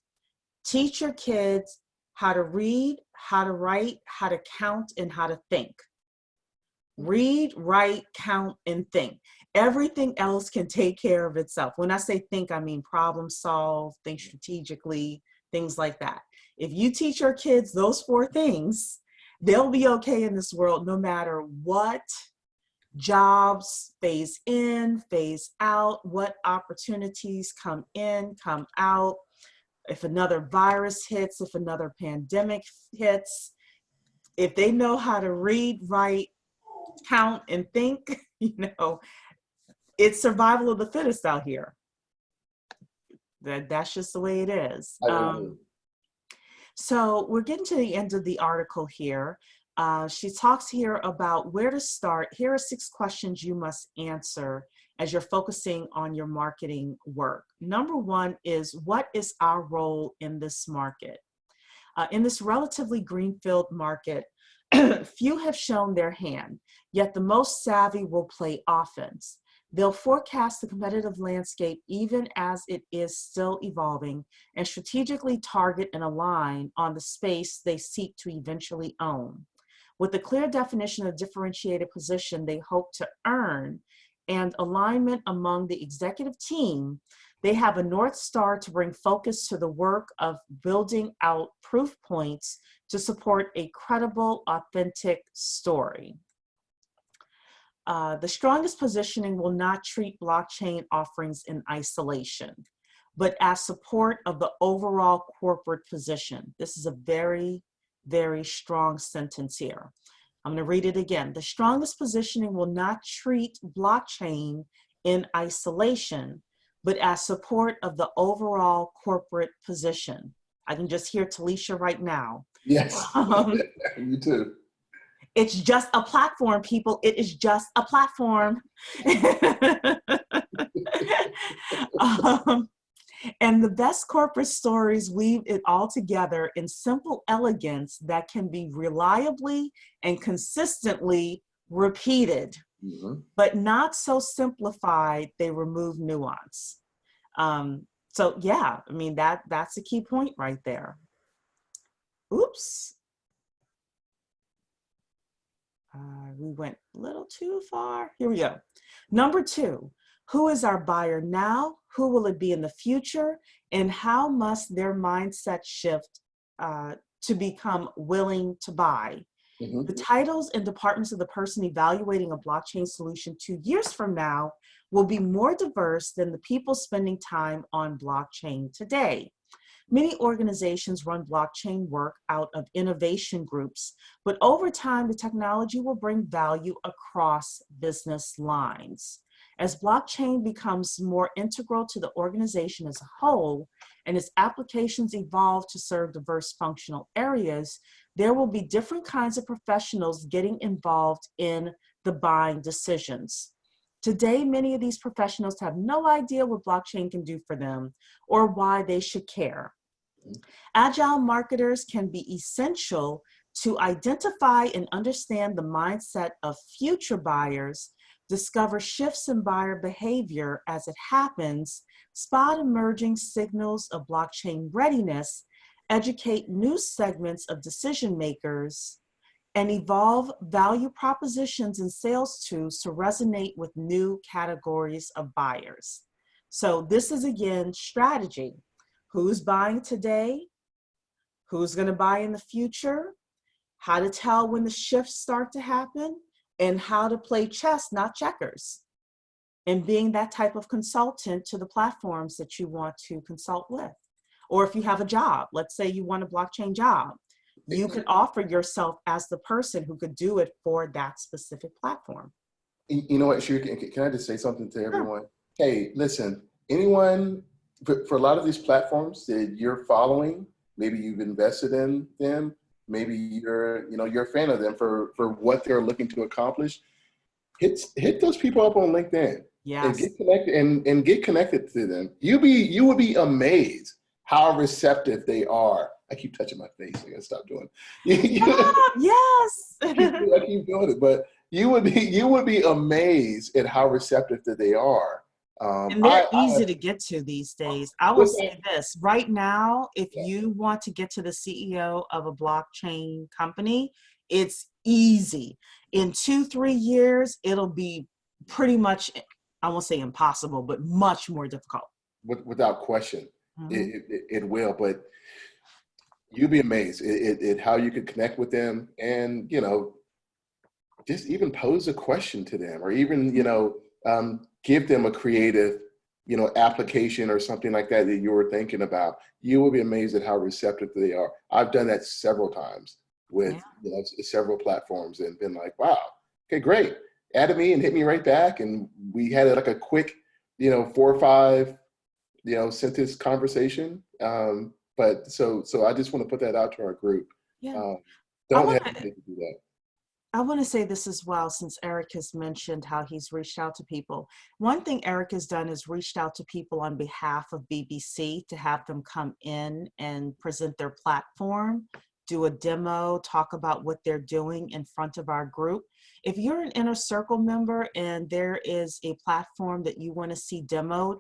Teach your kids how to read, how to write, how to count, and how to think. Read, write, count, and think. Everything else can take care of itself. When I say think, I mean problem solve, think strategically, things like that. If you teach your kids those four things, they'll be okay in this world no matter what jobs phase in, phase out, what opportunities come in, come out. If another virus hits, if another pandemic hits, if they know how to read, write, count, and think, you know, it's survival of the fittest out here. That's just the way it is. I agree. So we're getting to the end of the article here. She talks here about where to start. Here are 6 questions you must answer as you're focusing on your marketing work. Number 1 is, what is our role in this market? In this relatively greenfield market, few have shown their hand, yet the most savvy will play offense. They'll forecast the competitive landscape even as it is still evolving and strategically target and align on the space they seek to eventually own. With a clear definition of differentiated position they hope to earn and alignment among the executive team, they have a North Star to bring focus to the work of building out proof points to support a credible, authentic story. The strongest positioning will not treat blockchain offerings in isolation, but as support of the overall corporate position. This is a very, very strong sentence here. I'm going to read it again. The strongest positioning will not treat blockchain in isolation, but as support of the overall corporate position. I can just hear Talisha right now. Yes, you too. It's just a platform, people. It is just a platform. And the best corporate stories weave it all together in simple elegance that can be reliably and consistently repeated, but not so simplified they remove nuance. So yeah, I mean, that's a key point right there. Oops. We went a little too far. Here we go. Number 2, who is our buyer now? Who will it be in the future? And how must their mindset shift to become willing to buy? The titles and departments of the person evaluating a blockchain solution 2 years from now will be more diverse than the people spending time on blockchain today. Many organizations run blockchain work out of innovation groups, but over time, the technology will bring value across business lines. As blockchain becomes more integral to the organization as a whole, and its applications evolve to serve diverse functional areas, there will be different kinds of professionals getting involved in the buying decisions. Today, many of these professionals have no idea what blockchain can do for them or why they should care. Agile marketers can be essential to identify and understand the mindset of future buyers, discover shifts in buyer behavior as it happens, spot emerging signals of blockchain readiness, educate new segments of decision makers, and evolve value propositions and sales tools to resonate with new categories of buyers. So this is, again, strategy. Who's buying today? Who's going to buy in the future? How to tell when the shifts start to happen, and how to play chess, not checkers. And being that type of consultant to the platforms that you want to consult with. Or if you have a job, let's say you want a blockchain job, you can offer yourself as the person who could do it for that specific platform. You know what, Sherry, can I just say something to Sure. everyone? Hey, listen, anyone, for a lot of these platforms that you're following, maybe you've invested in them, maybe you're a fan of them for what they're looking to accomplish. Hit those people up on LinkedIn and Yes. get connected and get connected to them. You would be amazed how receptive they are. I keep touching my face. I gotta stop doing it. Stop. Yes. I keep doing it, but you would be amazed at how receptive that they are. And they're easy to get to these days. I will What's that? say this right now, if Yeah. you want to get to the CEO of a blockchain company, it's easy. In 2, 3 years, it'll be pretty much, I won't say impossible, but much more difficult. Without question, Mhm. it will. But you'll be amazed at how you could connect with them, and just even pose a question to them, or even give them a creative application or something like that that you were thinking about. You will be amazed at how receptive they are. I've done that several times with Yeah. several platforms and been like, wow, okay, great, added me and hit me right back, and we had like a quick 4 or 5 sentence conversation. But so I just want to put that out to our group. Yeah. um, I don't want to hesitate to do that. I want to say this as well, since Eric has mentioned how he's reached out to people. One thing Eric has done is reached out to people on behalf of BBC to have them come in and present their platform, do a demo, talk about what they're doing in front of our group. If you're an Inner Circle member and there is a platform that you want to see demoed,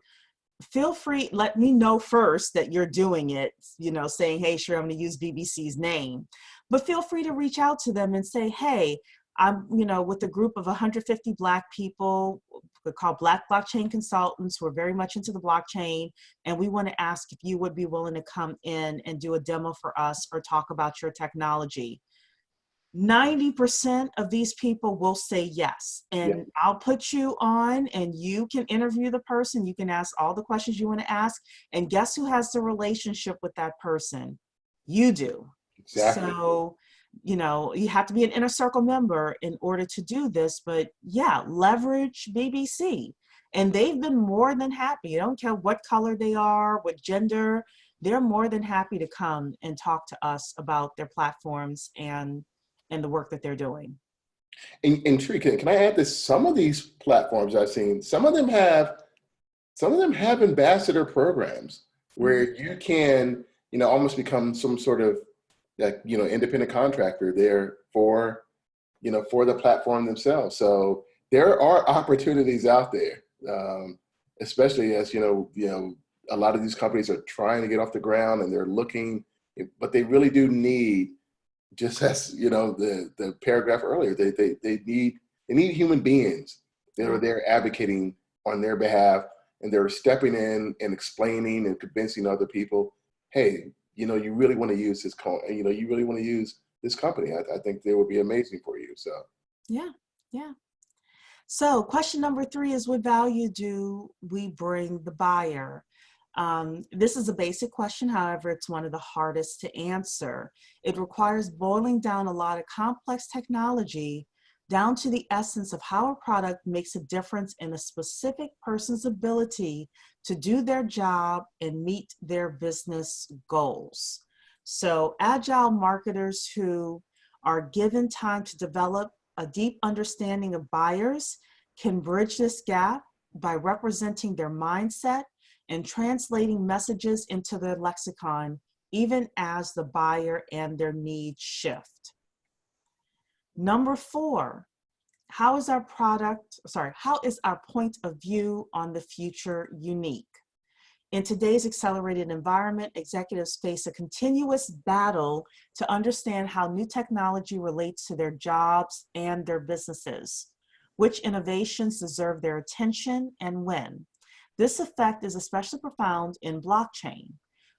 feel free, let me know first that you're doing it, saying, hey, sure, I'm going to use BBC's name. But feel free to reach out to them and say, hey, I'm, with a group of 150 Black people, we call Black Blockchain Consultants, who are very much into the blockchain, and we want to ask if you would be willing to come in and do a demo for us or talk about your technology. 90% of these people will say yes. Yeah, And I'll put you on and you can interview the person. You can ask all the questions you want to ask. And guess who has the relationship with that person? You do. exactly. So, you have to be an Inner Circle member in order to do this. But yeah, leverage BBC. And they've been more than happy. I don't care what color they are, what gender, they're more than happy to come and talk to us about their platforms and the work that they're doing. And Tree, can I add this? Some of these platforms I've seen, some of them have ambassador programs where Mhm. you can, almost become some sort of independent contractor there for the platform themselves. So there are opportunities out there, especially as a lot of these companies are trying to get off the ground and they're looking, but they really do need, just as the paragraph earlier, they need human beings that are Yeah. there advocating on their behalf, and they're stepping in and explaining and convincing other people, hey, you really want to use you really want to use this company. I think they would be amazing for you. So Yeah. Yeah. So question number 3 is, what value do we bring the buyer? This is a basic question. However, it's one of the hardest to answer. It requires boiling down a lot of complex technology down to the essence of how a product makes a difference in a specific person's ability to do their job and meet their business goals. So agile marketers who are given time to develop a deep understanding of buyers can bridge this gap by representing their mindset and translating messages into their lexicon, even as the buyer and their needs shift. Number 4, how is our point of view on the future unique? In today's accelerated environment, executives face a continuous battle to understand how new technology relates to their jobs and their businesses, which innovations deserve their attention and when. This effect is especially profound in blockchain,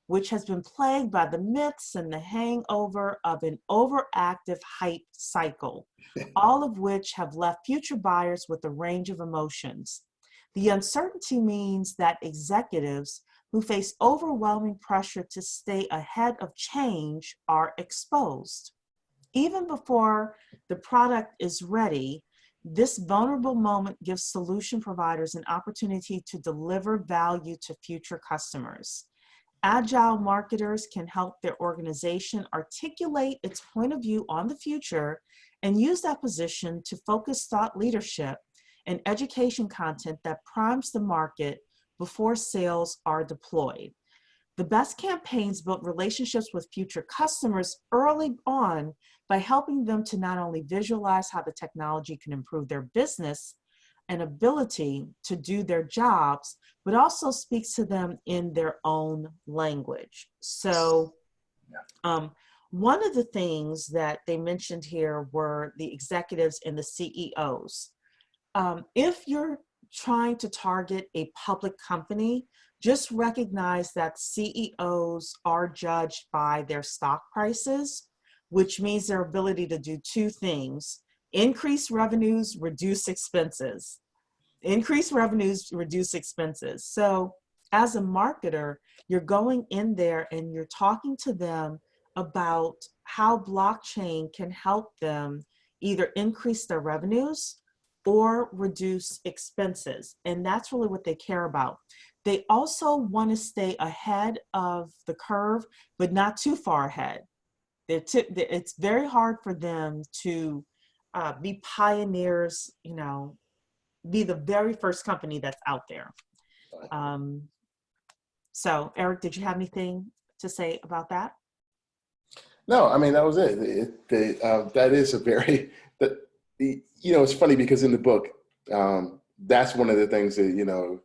which has been plagued by the myths and the hangover of an overactive hype cycle, all of which have left future buyers with a range of emotions. The uncertainty means that executives who face overwhelming pressure to stay ahead of change are exposed. Even before the product is ready, this vulnerable moment gives solution providers an opportunity to deliver value to future customers. Agile marketers can help their organization articulate its point of view on the future and use that position to focus thought leadership and education content that primes the market before sales are deployed. The best campaigns build relationships with future customers early on by helping them to not only visualize how the technology can improve their business and ability to do their jobs, but also speaks to them in their own language. So one of the things that they mentioned here were the executives and the CEOs. If you're trying to target a public company, just recognize that CEOs are judged by their stock prices, which means their ability to do two things: increase revenues, reduce expenses. Increase revenues, reduce expenses. So as a marketer, you're going in there and you're talking to them about how blockchain can help them either increase their revenues or reduce expenses. And that's really what they care about. They also want to stay ahead of the curve, but not too far ahead. It's very hard for them to be pioneers, be the very first company that's out there. So Eric, did you have anything to say about that? No, I mean, that was it. That is a very, it's funny because in the book, that's one of the things that,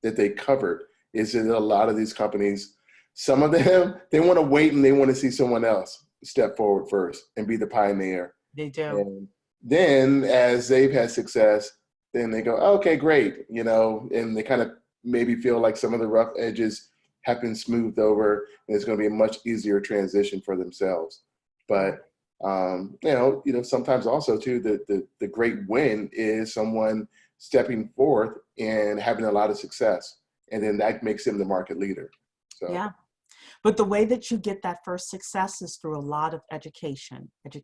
that they covered is that a lot of these companies, some of them, they want to wait and they want to see someone else step forward first and be the pioneer. They do. And then as they've had success, then they go, okay, great, and they kind of maybe feel like some of the rough edges have been smoothed over and it's going to be a much easier transition for themselves. But, sometimes also too, the great win is someone stepping forth and having a lot of success. And then that makes them the market leader. So. Yeah. But the way that you get that first success is through a lot of education. So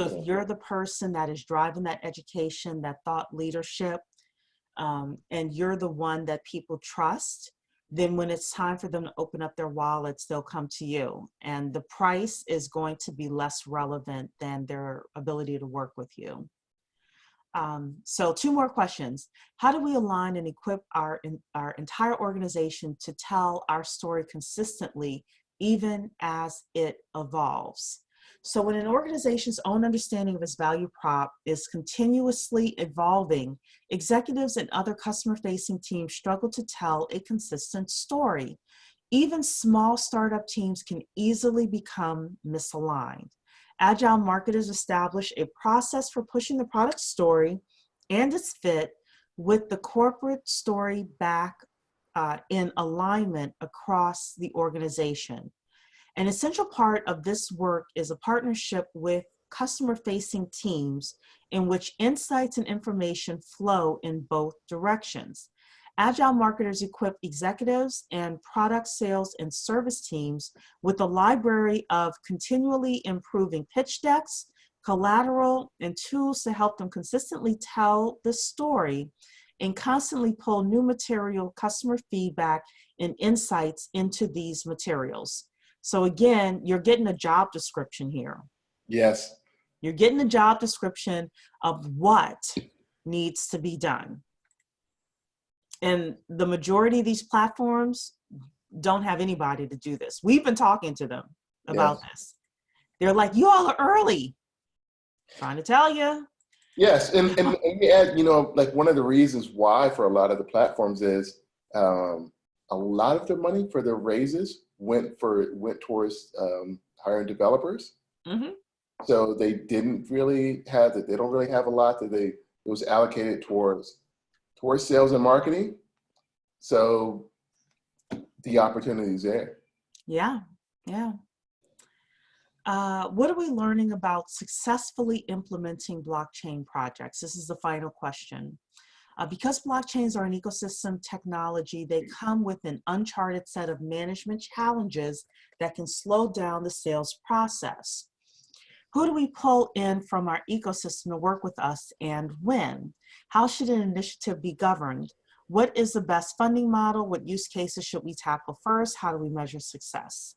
if you're the person that is driving that education, that thought leadership, and you're the one that people trust, then when it's time for them to open up their wallets, they'll come to you. And the price is going to be less relevant than their ability to work with you. So 2 more questions. How do we align and equip our entire organization to tell our story consistently, even as it evolves? So when an organization's own understanding of its value prop is continuously evolving, executives and other customer-facing teams struggle to tell a consistent story. Even small startup teams can easily become misaligned. Agile marketers establish a process for pushing the product story and its fit with the corporate story back in alignment across the organization. An essential part of this work is a partnership with customer-facing teams in which insights and information flow in both directions. Agile marketers equip executives and product sales and service teams with a library of continually improving pitch decks, collateral, and tools to help them consistently tell the story and constantly pull new material, customer feedback, and insights into these materials. So again, you're getting a job description here. Yes. You're getting a job description of what needs to be done. And the majority of these platforms don't have anybody to do this. We've been talking to them about this. They're like, you all are early. Trying to tell you. Yes, and you add, like one of the reasons why for a lot of the platforms is a lot of their money for their raises went towards hiring developers. Mm-hmm. So they didn't really have that. They don't really have a lot that it was allocated towards sales and marketing. So the opportunity is there. Yeah, yeah. What are we learning about successfully implementing blockchain projects? This is the final question. Because blockchains are an ecosystem technology, they come with an uncharted set of management challenges that can slow down the sales process. Who do we pull in from our ecosystem to work with us and when? How should an initiative be governed? What is the best funding model? What use cases should we tackle first? How do we measure success?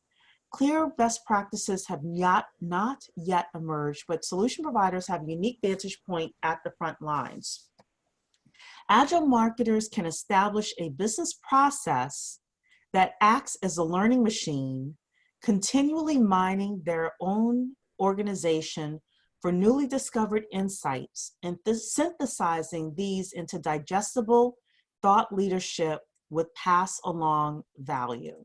Clear best practices have not yet emerged, but solution providers have a unique vantage point at the front lines. Agile marketers can establish a business process that acts as a learning machine, continually mining their own organization for newly discovered insights and synthesizing these into digestible thought leadership with pass along value.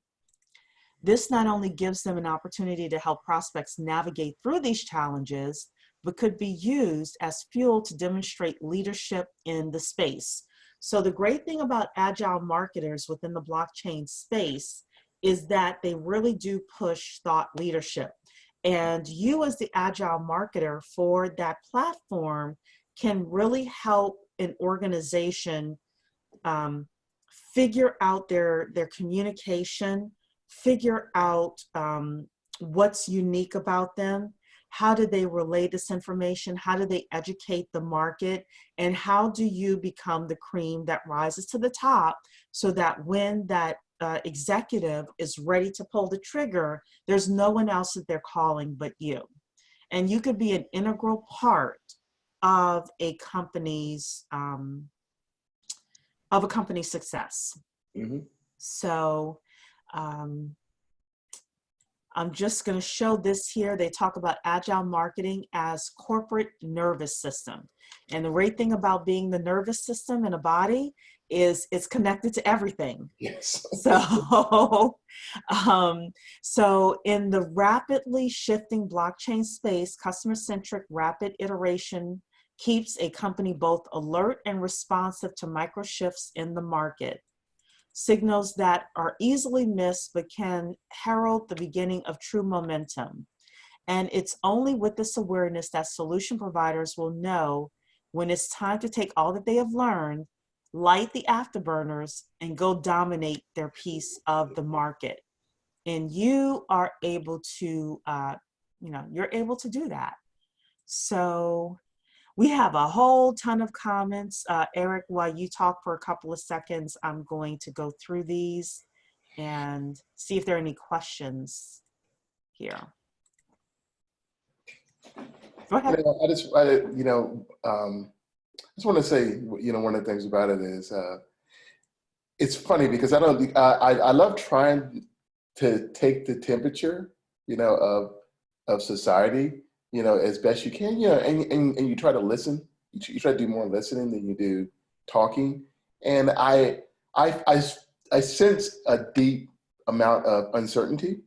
This not only gives them an opportunity to help prospects navigate through these challenges, but could be used as fuel to demonstrate leadership in the space. So the great thing about agile marketers within the blockchain space is that they really do push thought leadership. And you as the agile marketer for that platform can really help an organization figure out their communication, figure out what's unique about them, how do they relay this information, how do they educate the market, and how do you become the cream that rises to the top so that when that executive is ready to pull the trigger, there's no one else that they're calling but you. And you could be an integral part of a company's success. Mm-hmm. So I'm just going to show this here. They talk about agile marketing as corporate nervous system. And the great thing about being the nervous system in a body is it's connected to everything. Yes. So in the rapidly shifting blockchain space, customer-centric rapid iteration keeps a company both alert and responsive to micro shifts in the market. Signals that are easily missed but can herald the beginning of true momentum. And it's only with this awareness that solution providers will know when it's time to take all that they have learned, light the afterburners, and go dominate their piece of the market. And you are able to, you're able to do that. So we have a whole ton of comments. Eric, while you talk for a couple of seconds, I'm going to go through these and see if there are any questions here. Go ahead. I just want to say, one of the things about it is, it's funny because I love trying to take the temperature, of society, as best you can, and you try to listen. You try to do more listening than you do talking. And I sense a deep amount of uncertainty,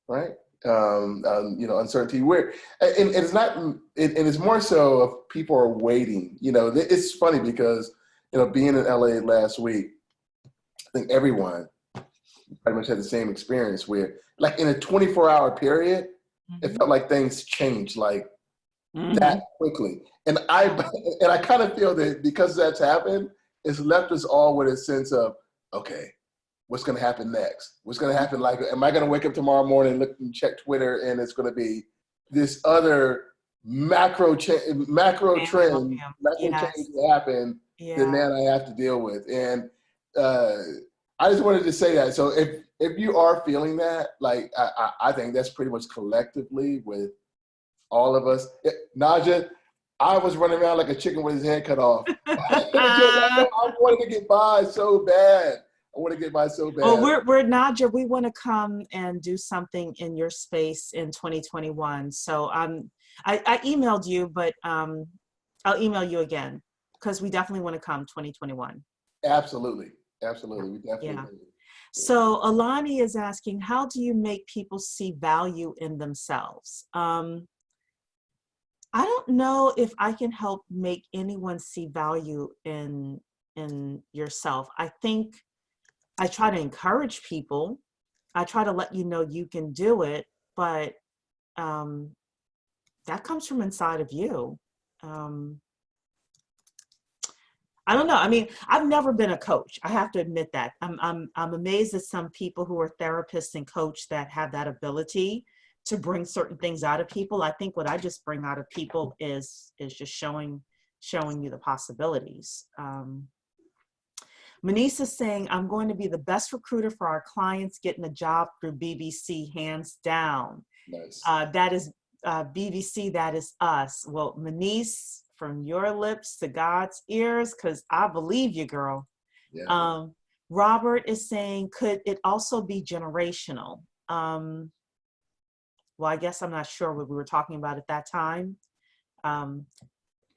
right? Uncertainty where, and it's not, and it's more so of people are waiting. It's funny because, being in LA last week, I think everyone pretty much had the same experience where, like, in a 24-hour period, it felt like things changed like that quickly. And I kind of feel that because that's happened, it's left us all with a sense of, okay, what's going to happen next? What's going to happen? Like, am I going to wake up tomorrow morning, look and check Twitter, and it's going to be this other macro trend, change to happen than Yeah. that I have to deal with. And uh, I just wanted to say that. So if you are feeling that, like I think that's pretty much collectively with all of us. Naja, I was running around like a chicken with his head cut off. Because I wanted to get by so bad. I want to get by so Well, bad. we're Nadja. We want to come and do something in your space in 2021. So I emailed you, but I'll email you again because we definitely want to come 2021. Absolutely. Yeah. Absolutely. We definitely Yeah. do. So Alani is asking, how do you make people see value in themselves? I don't know if I can help make anyone see value in yourself. I think I try to encourage people. I try to let you know you can do it, but um, that comes from inside of you. Um, I don't know. I mean, I've never been a coach. I have to admit that. I'm amazed at some people who are therapists and coach that have that ability to bring certain things out of people. I think what I just bring out of people is just showing you the possibilities. Manisa is saying, I'm going to be the best recruiter for our clients getting a job through BBC, hands down. Nice. That is BBC, that is us. Well, Manise, from your lips to God's ears, because I believe you, girl. Yeah. Robert is saying, could it also be generational? Well, I guess I'm not sure what we were talking about at that time.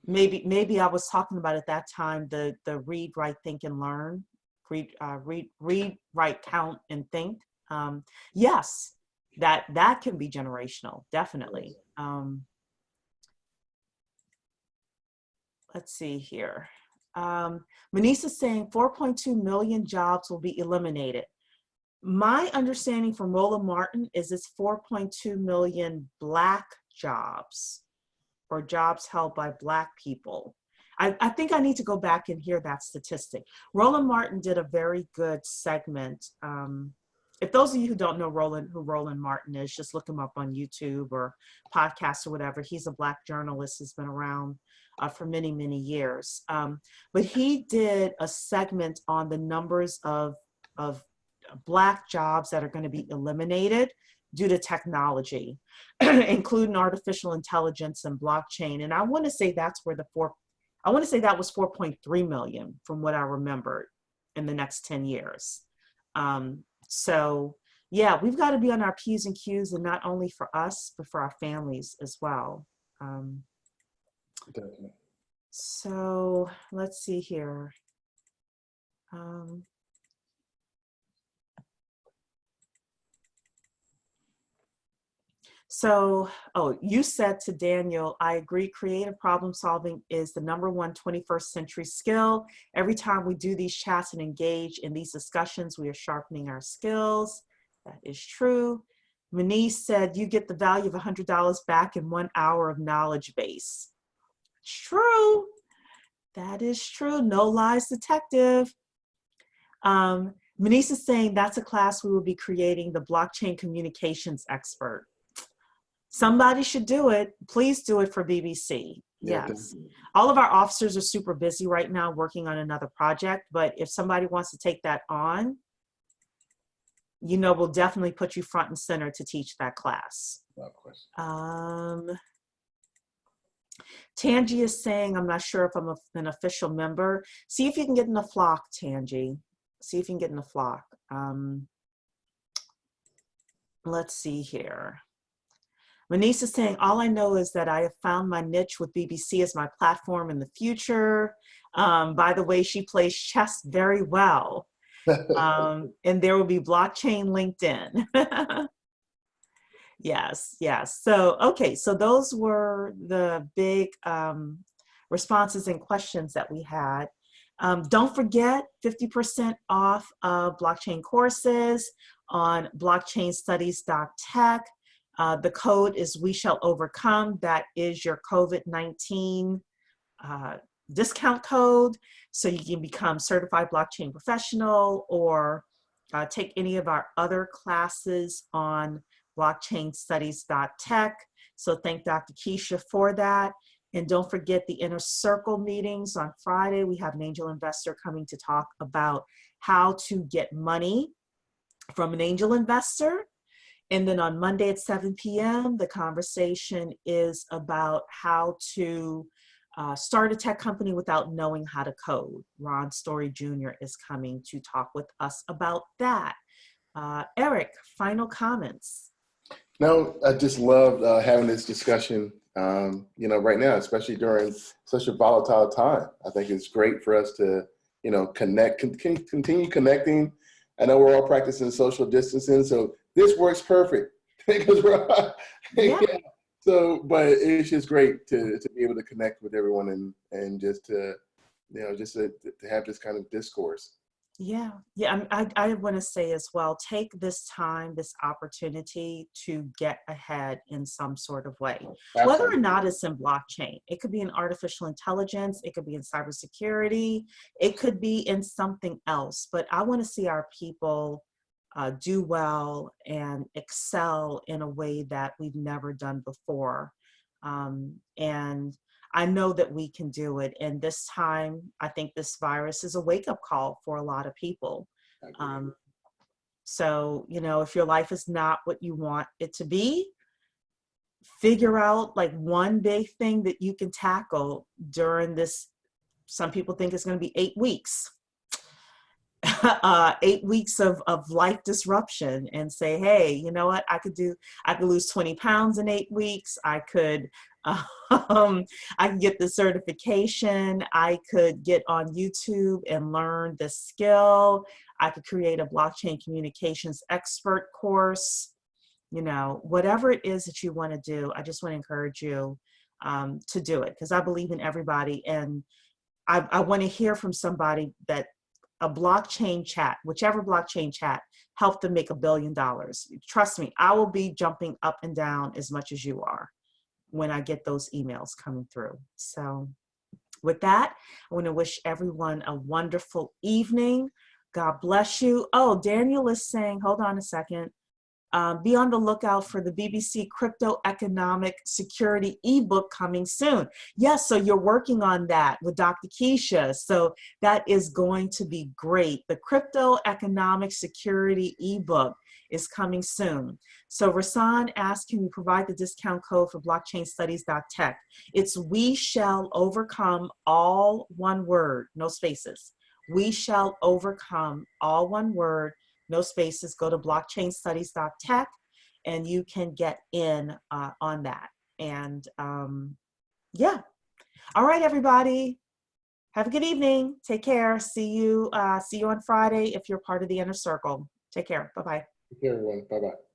Maybe I was talking about at that time the read, write, think, and learn. Read, write, count, and think. Yes, that can be generational, definitely. Let's see here. Manisa is saying 4.2 million jobs will be eliminated. My understanding from Roland Martin is it's 4.2 million Black jobs, or jobs held by Black people. I think I need to go back and hear that statistic. Roland Martin did a very good segment. If those of you who don't know who Roland Martin is, just look him up on YouTube or podcasts or whatever. He's a Black journalist who's been around for many, many years. But he did a segment on the numbers of Black jobs that are going to be eliminated due to technology, including artificial intelligence and blockchain. And I want to say that was 4.3 million from what I remembered in the next 10 years. So yeah, we've got to be on our P's and Q's, and not only for us, but for our families as well. Definitely. So let's see here. So, you said to Daniel, I agree, creative problem solving is the #1 21st century skill. Every time we do these chats and engage in these discussions, we are sharpening our skills. That is true. Manish said, you get the value of $100 back in 1 hour of knowledge base. True. That is true. No lies, detective. Manish is saying that's a class we will be creating, the blockchain communications expert. Somebody should do it. Please do it for BBC. Yeah, Yes. All of our officers are super busy right now working on another project, but if somebody wants to take that on, we'll definitely put you front and center to teach that class. of course. Tangi is saying, I'm not sure if I'm an official member. See if you can get in the flock, Tangi. See if you can get in the flock. Let's see here. Manisa is saying, all I know is that I have found my niche with BBC as my platform in the future. By the way, she plays chess very well. And there will be blockchain LinkedIn. Yes, yes. So, okay, so those were the big responses and questions that we had. Don't forget 50% off of blockchain courses on blockchainstudies.tech. The code is We Shall Overcome. That is your COVID-19 discount code. So you can become certified blockchain professional or take any of our other classes on blockchainstudies.tech. So thank Dr. Keisha for that. And don't forget the inner circle meetings on Friday. We have an angel investor coming to talk about how to get money from an angel investor. And then on Monday at 7 p.m., the conversation is about how to start a tech company without knowing how to code. Ron Story Jr. is coming to talk with us about that. Eric, final comments. No, I just loved having this discussion, right now, especially during such a volatile time. I think it's great for us to, continue connecting. I know we're all practicing social distancing, so this works perfect because we're, Yeah. yeah. So, but it's just great to be able to connect with everyone and just to, just to have this kind of discourse. Yeah, yeah. I want to say as well, take this time, this opportunity to get ahead in some sort of way, whether or Absolutely. not it's in blockchain. It could be in artificial intelligence, it could be in cybersecurity, it could be in something else. But I want to see our people do well and excel in a way that we've never done before. And I know that we can do it. And this time, I think this virus is a wake-up call for a lot of people. I agree. Um, so, if your life is not what you want it to be, figure out like one big thing that you can tackle during this. Some people think it's going to be 8 weeks. 8 weeks of life disruption, and say, hey, you know what, I could lose 20 pounds in 8 weeks. Um, I could get the certification. I could get on YouTube and learn the skill. I could create a blockchain communications expert course. Whatever it is that you want to do, I just want to encourage you to do it, because I believe in everybody. And I want to hear from somebody that a blockchain chat, whichever blockchain chat, helped them make $1 billion. Trust me, I will be jumping up and down as much as you are when I get those emails coming through. So with that, I want to wish everyone a wonderful evening. God bless you. Oh, Daniel is saying, hold on a second. Be on the lookout for the BBC Crypto Economic Security ebook coming soon. Yes, so you're working on that with Dr. Keisha. So that is going to be great. The Crypto Economic Security ebook is coming soon. So Rasan asked, can you provide the discount code for blockchainstudies.tech? It's we shall overcome, all one word, no spaces. We shall overcome, all one word, no spaces. Go to blockchainstudies.tech and you can get in on that. And yeah. All right, everybody. Have a good evening. Take care. See you on Friday if you're part of the inner circle. Take care. Bye-bye. Take care, everyone. Bye-bye.